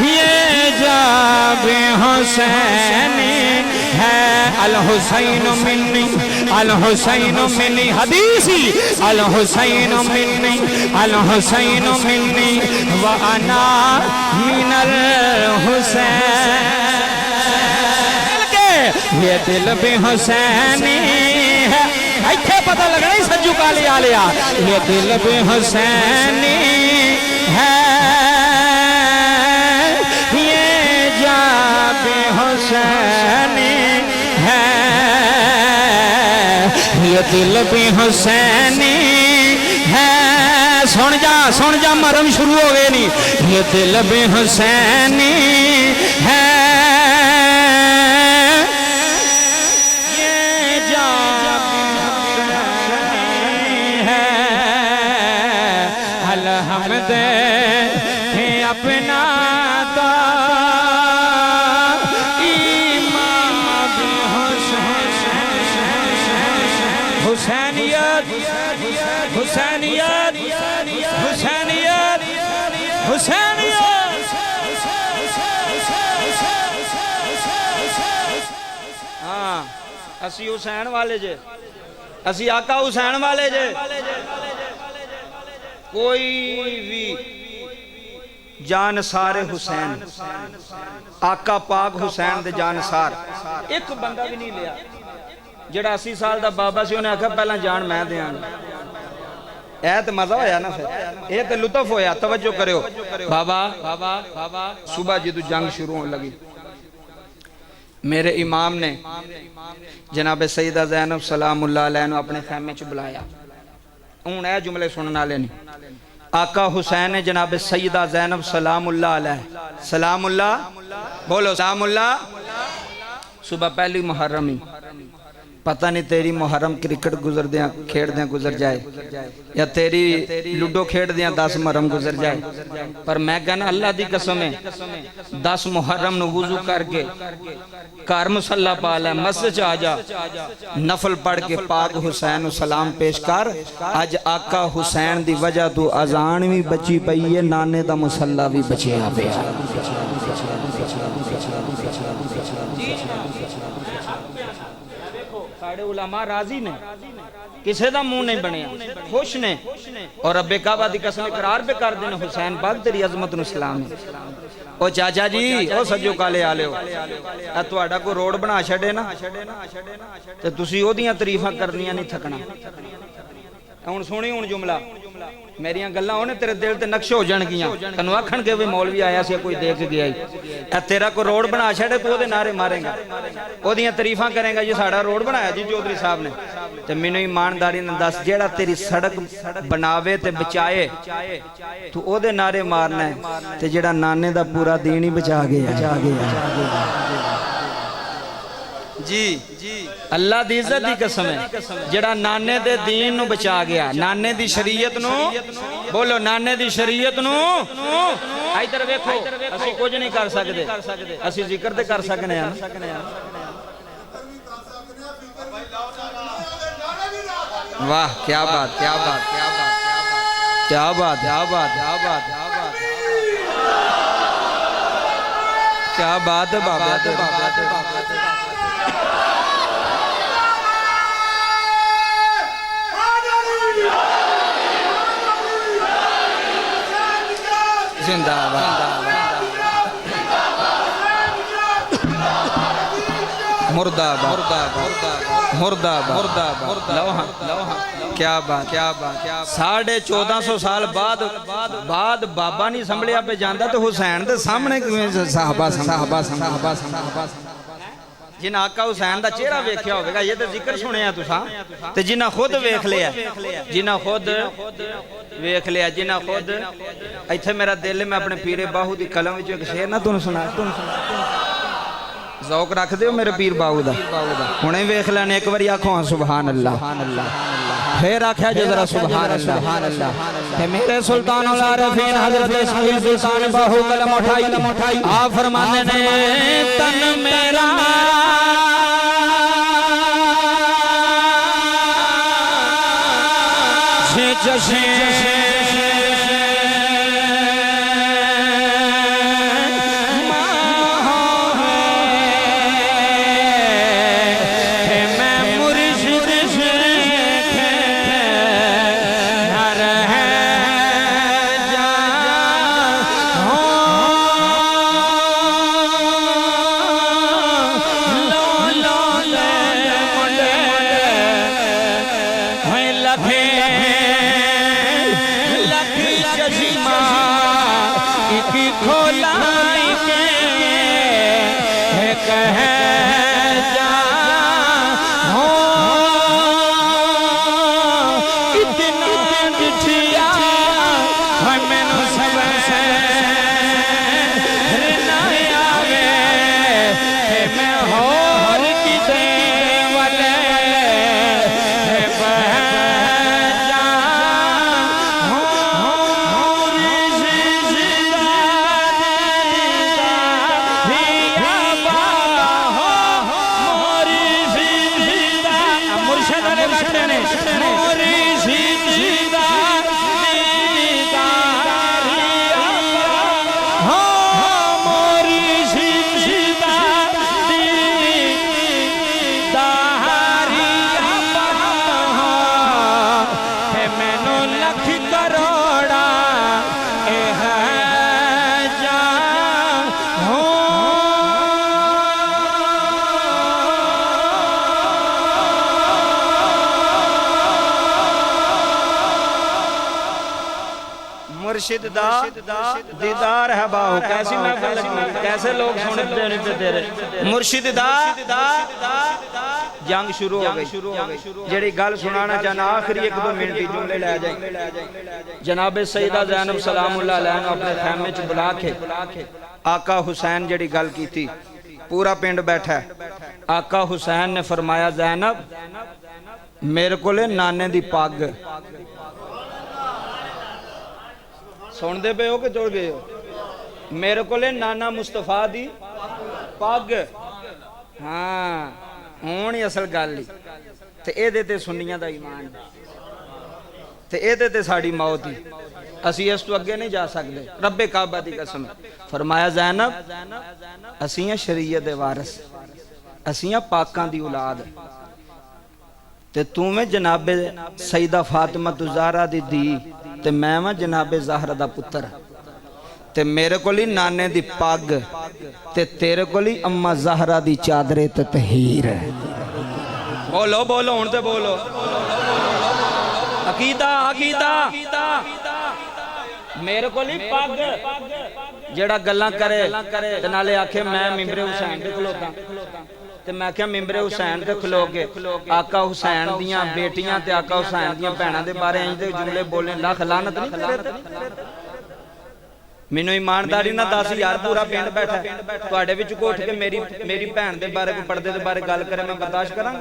یہ جا بھی حسینی ہے الحسین منی الحسین منی حدیثی الحسین منی الحسین منی وانا من الحسین یہ دل بھی حسینی ہے ایتھے پتہ لگنا ہی سجو کالی آلیا یہ دل بھی حسینی ہے یہ جا بھی حسینی ہے یہ دل بھی حسینی ہے سن جا مرم شروع ہو گئے نہیں یہ دل بے حسینی ہے الحمد اپنا دا امام حسینیت حسینیت حسینیت حسینیت ہاں اسی حسین والے جے اسی آقا حسین والے جے کوئی بھی جانسار حسین آقا پاک حسین دے جانسار ایک بندہ بھی نہیں لیا جڑا 80 سال دا بابا سی انہیں آکھا پہلا جان میں دیاں اے تے مزہ ہویا نا پھر اے تے لطف ہویا توجہ کریو بابا صبح جدو جنگ شروع ہونے لگی میرے امام نے جناب سیدہ زینب سلام اللہ علیہ اپنے خیمے چ بلایا اون اے جملے سننا لینی آقا حسین نے جناب سیدہ زینب سلام اللہ علیہ سلام اللہ بولو سلام اللہ صبح پہلی محرمی پتہ نہیں تیری محرم کرکٹ گزر دیاں کھیڑ دیاں گزر جائے یا تیری لڈو کھیڑ دیاں 10 محرم گزر جائے پر میں کہنا اللہ دی قسم ہے 10 محرم نو وضو کر کے کار مسلح پالا مسجد آ جا نفل پڑھ کے پاک حسین و سلام پیش کر آج آقا حسین دی وجہ تو اذان بھی بچی پئی ہے نانے دا مسلح بھی بچے آ پیا ساڑھے علماء راضی نے کسے دا منہ نہیں بنیا خوش نے اور رب کعبہ دی قسم اقرار پہ کر دینا حسین پاک تیری عظمت و اسلام ہے او چاچا جی او سجو کالے آلے ہو اتواڈا کو روڈ بنا چھڑے نا تے تسی او دیاں تعریفاں کرنیاں نہیں تھکنا ہن سونی ہن جملہ میریاں گلاں اونے تیرے دل تے نقش ہو جان گیاں تینوں آکھن گے وی مولوی آیا سی کوئی دیکھ گیا اے تیرا کو روڈ بنا چھڑے تو او دے نعرے مارے گا او دیاں تعریفاں کرے گا جی ساڈا روڈ بنایا جی چودھری صاحب نے تے مینوں ایمانداری نال دس جیڑا تیری سڑک بناوے تے بچائے تو او دے نعرے مارنا ہے تے جیڑا نانے دا پورا دین ہی بچا گیا جی اللہ دی عزت دی قسم ہے جڑا نانے دے دین نو بچا گیا نانے دی شریعت نو بولو نانے دی شریعت نو آئی طرح ویکھو اسی کچھ نہیں کر سکتے اسی ذکر تے کر سکنے ہیں واہ کیا بات کیا بات کیا بات کیا بات کیا بات کیا بات کیا بات ہے بابا زندہ آباد مردہ آباد کیا بات 1450 سال بعد بابا نہیں سنبھلیا پہ جاندہ تو حسین دے سامنے صحابہ جن آقا حسین دا چہرہ ویکھیا ہوئے گا یہ تے ذکر سنے ہیں تُساں تے جنہ خود ویکھ لیا جنہ خود ایتھے میرا دل میں اپنے پیر باہو دی قلم وچ ایک شعر نہ تُن سنا ذوق رکھ دیو میرے پیر باہو دا ہنے ویکھ لینے ایک باری آکھو سبحان اللہ پھر آکھیا جو ذرا سبحان اللہ کہ میرے سلطان العارفین حضرت سید سلطان باہو قلم اٹھائی آپ فرمانے نے تن میرا مرشد دا دیدار ہے باہو. کیسی محفل لگی, کیسے لوگ سنتے ہیں تیرے. مرشد دا جنگ شروع ہو گئی. جڑی گل سنانا چاہنا آخری 1-2 منٹ کی جملے لے جائیں. جناب سیدہ زینب سلام اللہ علیہ نے اپنے خیمے چ بلا کے آقا حسین جڑی گل کی تھی, پورا پنڈ بیٹھا ہے. آقا حسین نے فرمایا زینب میرے کو لے نانے دی پگ. سن دے پہ ہو کہ توڑ گئے ہو. میرے کو لے نانا مصطفیٰ دی پگ. ہاں ہون ہی اصل گل ہی تے اے دے تے سنیاں دا ایمان تے اے دے تے ساڑی موت ہی. اسی اس تو اگے نہیں جا سکتے. رب کعبہ دی قسم. فرمایا زینب اسیاں شریعت دے وارث, اسیاں پاکاں دی اولاد, تے تو میں جناب سیدہ فاطمہ زہرا دی دی تے میں میں جناب زہرا دا پتر. تے میرے کو لی نانے دی پاگ تے تیرے کو لی اماں زہرا دی چادرے تے تہیر. بولو بولو ہون تے بولو. عقیدہ عقیدہ میرے کو لی پاگ جڑا گلاں کرے تے نالے آکھے میں ممبر حسین تے کھلوتا. تے میں کہا ممبر حسین تے کھلو کے آقا حسین دیاں بیٹیاں تے آقا حسین دیاں بہناں دے بارے ہیں دے جملے بولنے لاکھ لعنت نہیں کرے. مینوں ایمانداری نہ دس یار پورا پنڈ بیٹھا ہے تواڈے وچ کوٹ کے میری بہن دے بارے کو پردے دے بارے گل کرے میں برداشت کراں.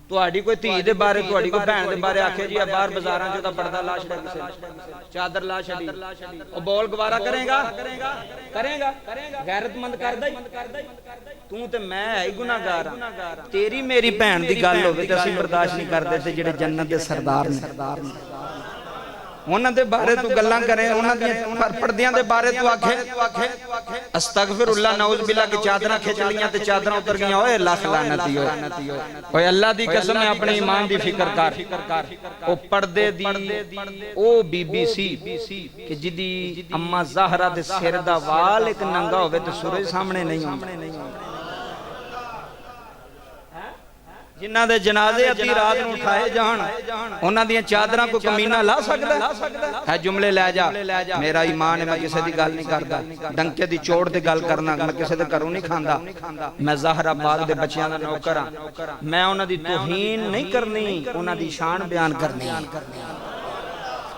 تواڈی کوئی دھی دے بارے تواڈی کوئی بہن دے بارے آکھے جی باہر بازاراں چ تا پردہ لا چھڑے کسے چادر لا چھڑی او بول گوارا کرے گا غیرت مند کردا ہی. تو تے میں ہے گناہگار ہاں. تیری میری بہن دی گل ہوے تے اسی برداشت نہیں کردے تے جڑے جنت دے سردار نے انہاں دے بارے تو گلاں کرے انہاں دی پردیاں دے بارے تو آکھے استغفر اللہ نعوذ باللہ کی چادراں کھچ لیاں تے چادراں اتر گئیاں. اوئے لاکھ لعنتی اوئے اللہ دی قسم ہے اپنے ایمان دی فکر کر. او پردے دی او بی بی سی کہ جدی اماں زہرا دے سر دا وال ایک ننگا ہوے تے سورج سامنے نہیں ہوندا. جنہ دے جنازے ادھی رات نو اٹھائے جان انہاں دیاں چادراں کو کمینہ لا سکدا ہے. جملے لے جا. میرا ایمان ہے میں کسے دی گل نہیں کردا. ڈنکے دی چوڑ تے گل کرنا میں کسے دے گھروں نہیں کھاندا. میں زہرا پاک دے بچیاں دا نوکر ہاں. میں انہاں دی توہین نہیں کرنی, انہاں دی شان بیان کرنی.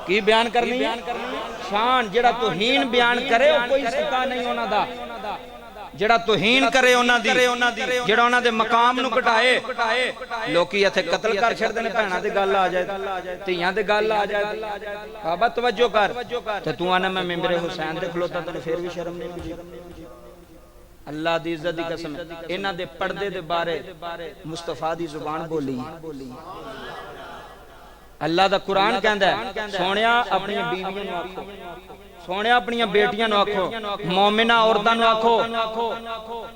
کی بیان کرنی؟ شان. جڑا توہین بیان کرے او کوئی سکا نہیں انہاں دا. جڑا توہین کرے انہاں دی جڑا انہاں دے مقام نو کٹائے لوکی ایتھے قتل کر چھڑ دے نے. بہناں دے گل آ جائے تیاں دے گل آ جائے. بابا توجہ کر تے تو آنا میں ممبر حسین تے کھلوتا تے پھر بھی شرم نہیں ہوئی. اللہ دی عزت دی قسم انہاں دے پردے دے بارے مصطفیٰ دی زبان بولی. اللہ دا قرآن کہندا ہے سونیا اپنی بیویاں نو آکھو, سونیا اپنی بیٹیاں نو آکھو, مومنہ عورتاں نو آکھو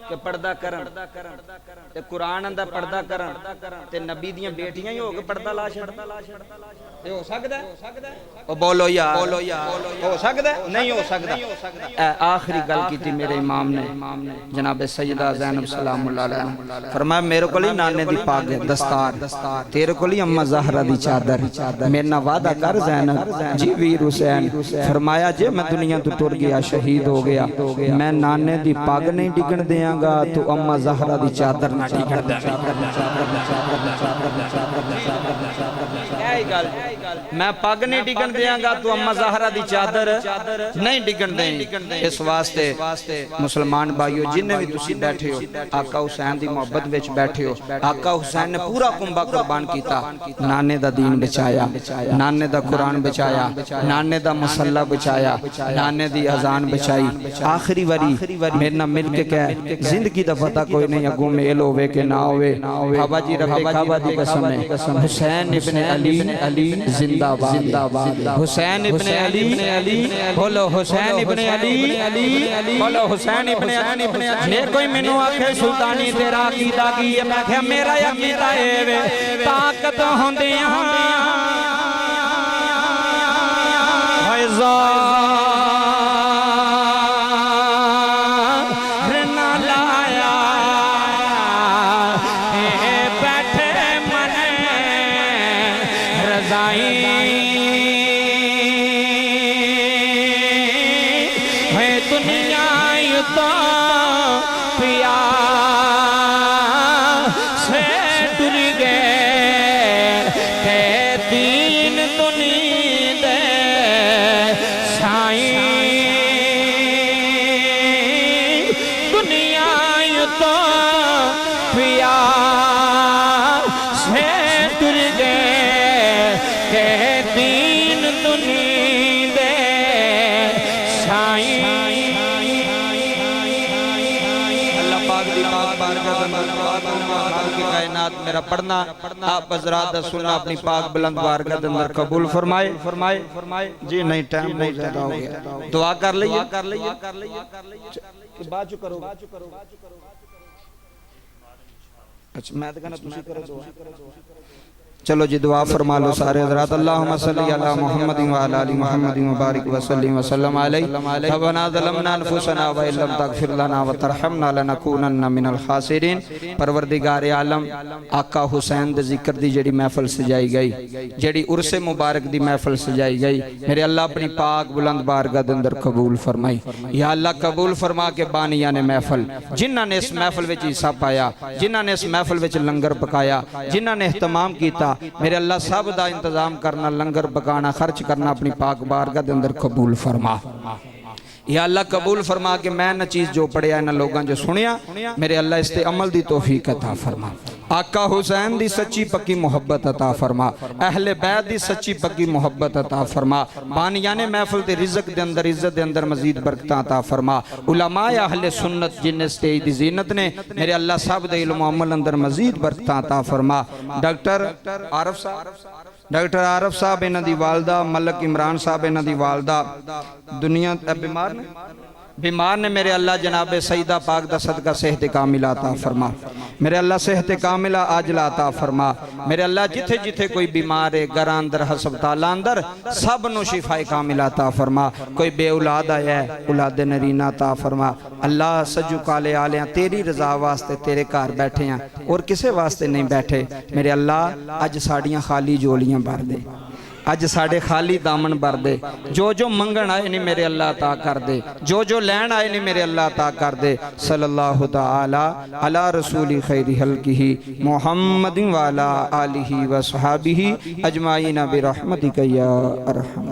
کہ پردہ کرن. تے قرآن اندر پردہ کرن تے نبی دیاں بیٹیاں ہی ہو کے پردہ لا چھڑ. یہ ہو سکدا ہے؟ او بولو یار ہو سکدا ہے؟ نہیں ہو سکدا. آخری گل کیتی میرے امام نے جناب سیدہ زینب سلام اللہ علیہ فرمایا میرے کو لی نانے دی پاگ دستار, تیرے کو لی اماں زہرا دی چادر. میرے نہ وعدہ کر زینب جی ویر حسین. فرمایا جے میں دنیا تو ٹر گیا شہید ہو گیا میں نانے دی پاگ نہیں ڈگن دیاں گا تو اماں زہرا دی چادر نہ ڈگن دیاں گا. میں پاگ نہیں ڈگن دیاں گا تو اماں زہرا دی چادر نہیں ڈگن دیں. اس واسطے مسلمان بھائیو جنہیں بھی تسی بیٹھے ہو آقا حسین دی محبت وچ بیٹھے ہو. آقا حسین نے پورا کنبہ قربان کیتا. نانے دا دین بچایا, نانے دا قرآن بچایا, نانے دا مسلح بچایا, نانے دی اذان بچائی. آخری وری میرے نہ مل کے کہہ زندگی دا پتہ کوئی نہیں اگوں میل ہوئے کہ نہ ہوئے. بابا جی رب کعبہ دی قسم ہے حسین ابن علی زندہ باد. حسین ابن علی بولو حسین ابن علی بولو حسین ابن علی. میرے کوئی منو آکھے سلطانی تیرا عقیدہ کی ہے میں کہا میرا عقیدہ ہے طاقت ہوندیاں رضائی ہے دنیا تو پیا سے ڈر گئے کہ دین دنیا دے سائیں دنیا تو پیا سے ڈر گئے کہ دین دنیا دے سائیں اللہ پاک دی پاک بارگاہ اندر خالق کائنات میرا پڑھنا آپ حضرات دا سننا اپنی پاک بلند بارگاہ اندر قبول فرمائے جی نہیں ٹائم بہت زیادہ ہو گیا دعا کر لئیے بعد جو کرو اچھا میں کہنا تسی کرو دعا چلو جی دعا فرما لو سارے حضرات اللہم صلی علی محمد وعلی آل محمد وبارک وسلم وسلم علیہ ربنا ظلمنا انفسنا وإن لم تغفر لنا وترحمنا لنکونن من الخاسرین پروردگار عالم آقا حسین دے ذکر دی جڑی محفل سجائی گئی جڑی عرس مبارک دی محفل سجائی گئی میرے اللہ اپنی پاک بلند بارگاہ دے اندر قبول فرمائی یا اللہ قبول فرما کے بانیان محفل جنہاں نے اس محفل وچ حصہ پایا جنہاں نے اس محفل وچ لنگر پکایا جنہاں نے اہتمام کیتا میرے اللہ سب دا انتظام کرنا لنگر پکانا خرچ کرنا اپنی پاک بارگاہ دے اندر قبول فرما یا اللہ قبول فرما کہ میں نہ چیز جو پڑھیا نہ لوگاں جو سنیا میرے اللہ اس تے عمل دی توفیق عطا فرما آقا حسین دی سچی پکی محبت عطا فرما اہل بیت دی سچی پکی محبت عطا فرما بانیان محفل دے رزق دے اندر عزت دے اندر مزید برکتاں عطا فرما علماء اہل سنت جن سٹیج دی زینت نے میرے اللہ سب دے علم و عمل اندر مزید برکتاں عطا فرما ڈاکٹر عارف صاحب انہاں دی والدہ ملک عمران صاحب انہاں دی والدہ دنیا بیمار نے میرے اللہ جناب سیدہ پاک دا صدقہ صحت کاملہ عطا فرما میرے اللہ صحت کاملہ عاجلہ عطا فرما میرے اللہ جتھے جتھے کوئی بیمار ہے گھر اندر ہسپتال اندر سب نو شفا کاملہ عطا فرما کوئی بے اولاد آیا ہے اولاد نرینہ عطا فرما اللہ سجو کالے آلیاں تیری رضا واسطے تیرے کار بیٹھے ہیں اور کسے واسطے نہیں بیٹھے میرے اللہ اج ساڑیاں خالی جولیاں بھر دے اج ساڑے خالی دامن بھر دے جو جو منگن آئے نہیں میرے اللہ عطا کر دے جو جو لین آئے نہیں میرے اللہ عطا کر دے صلی اللہ تعالی علی رسول خیر خلقہ محمد وعلی آلہ وصحابہ اجمعین برحمتک یا ارحم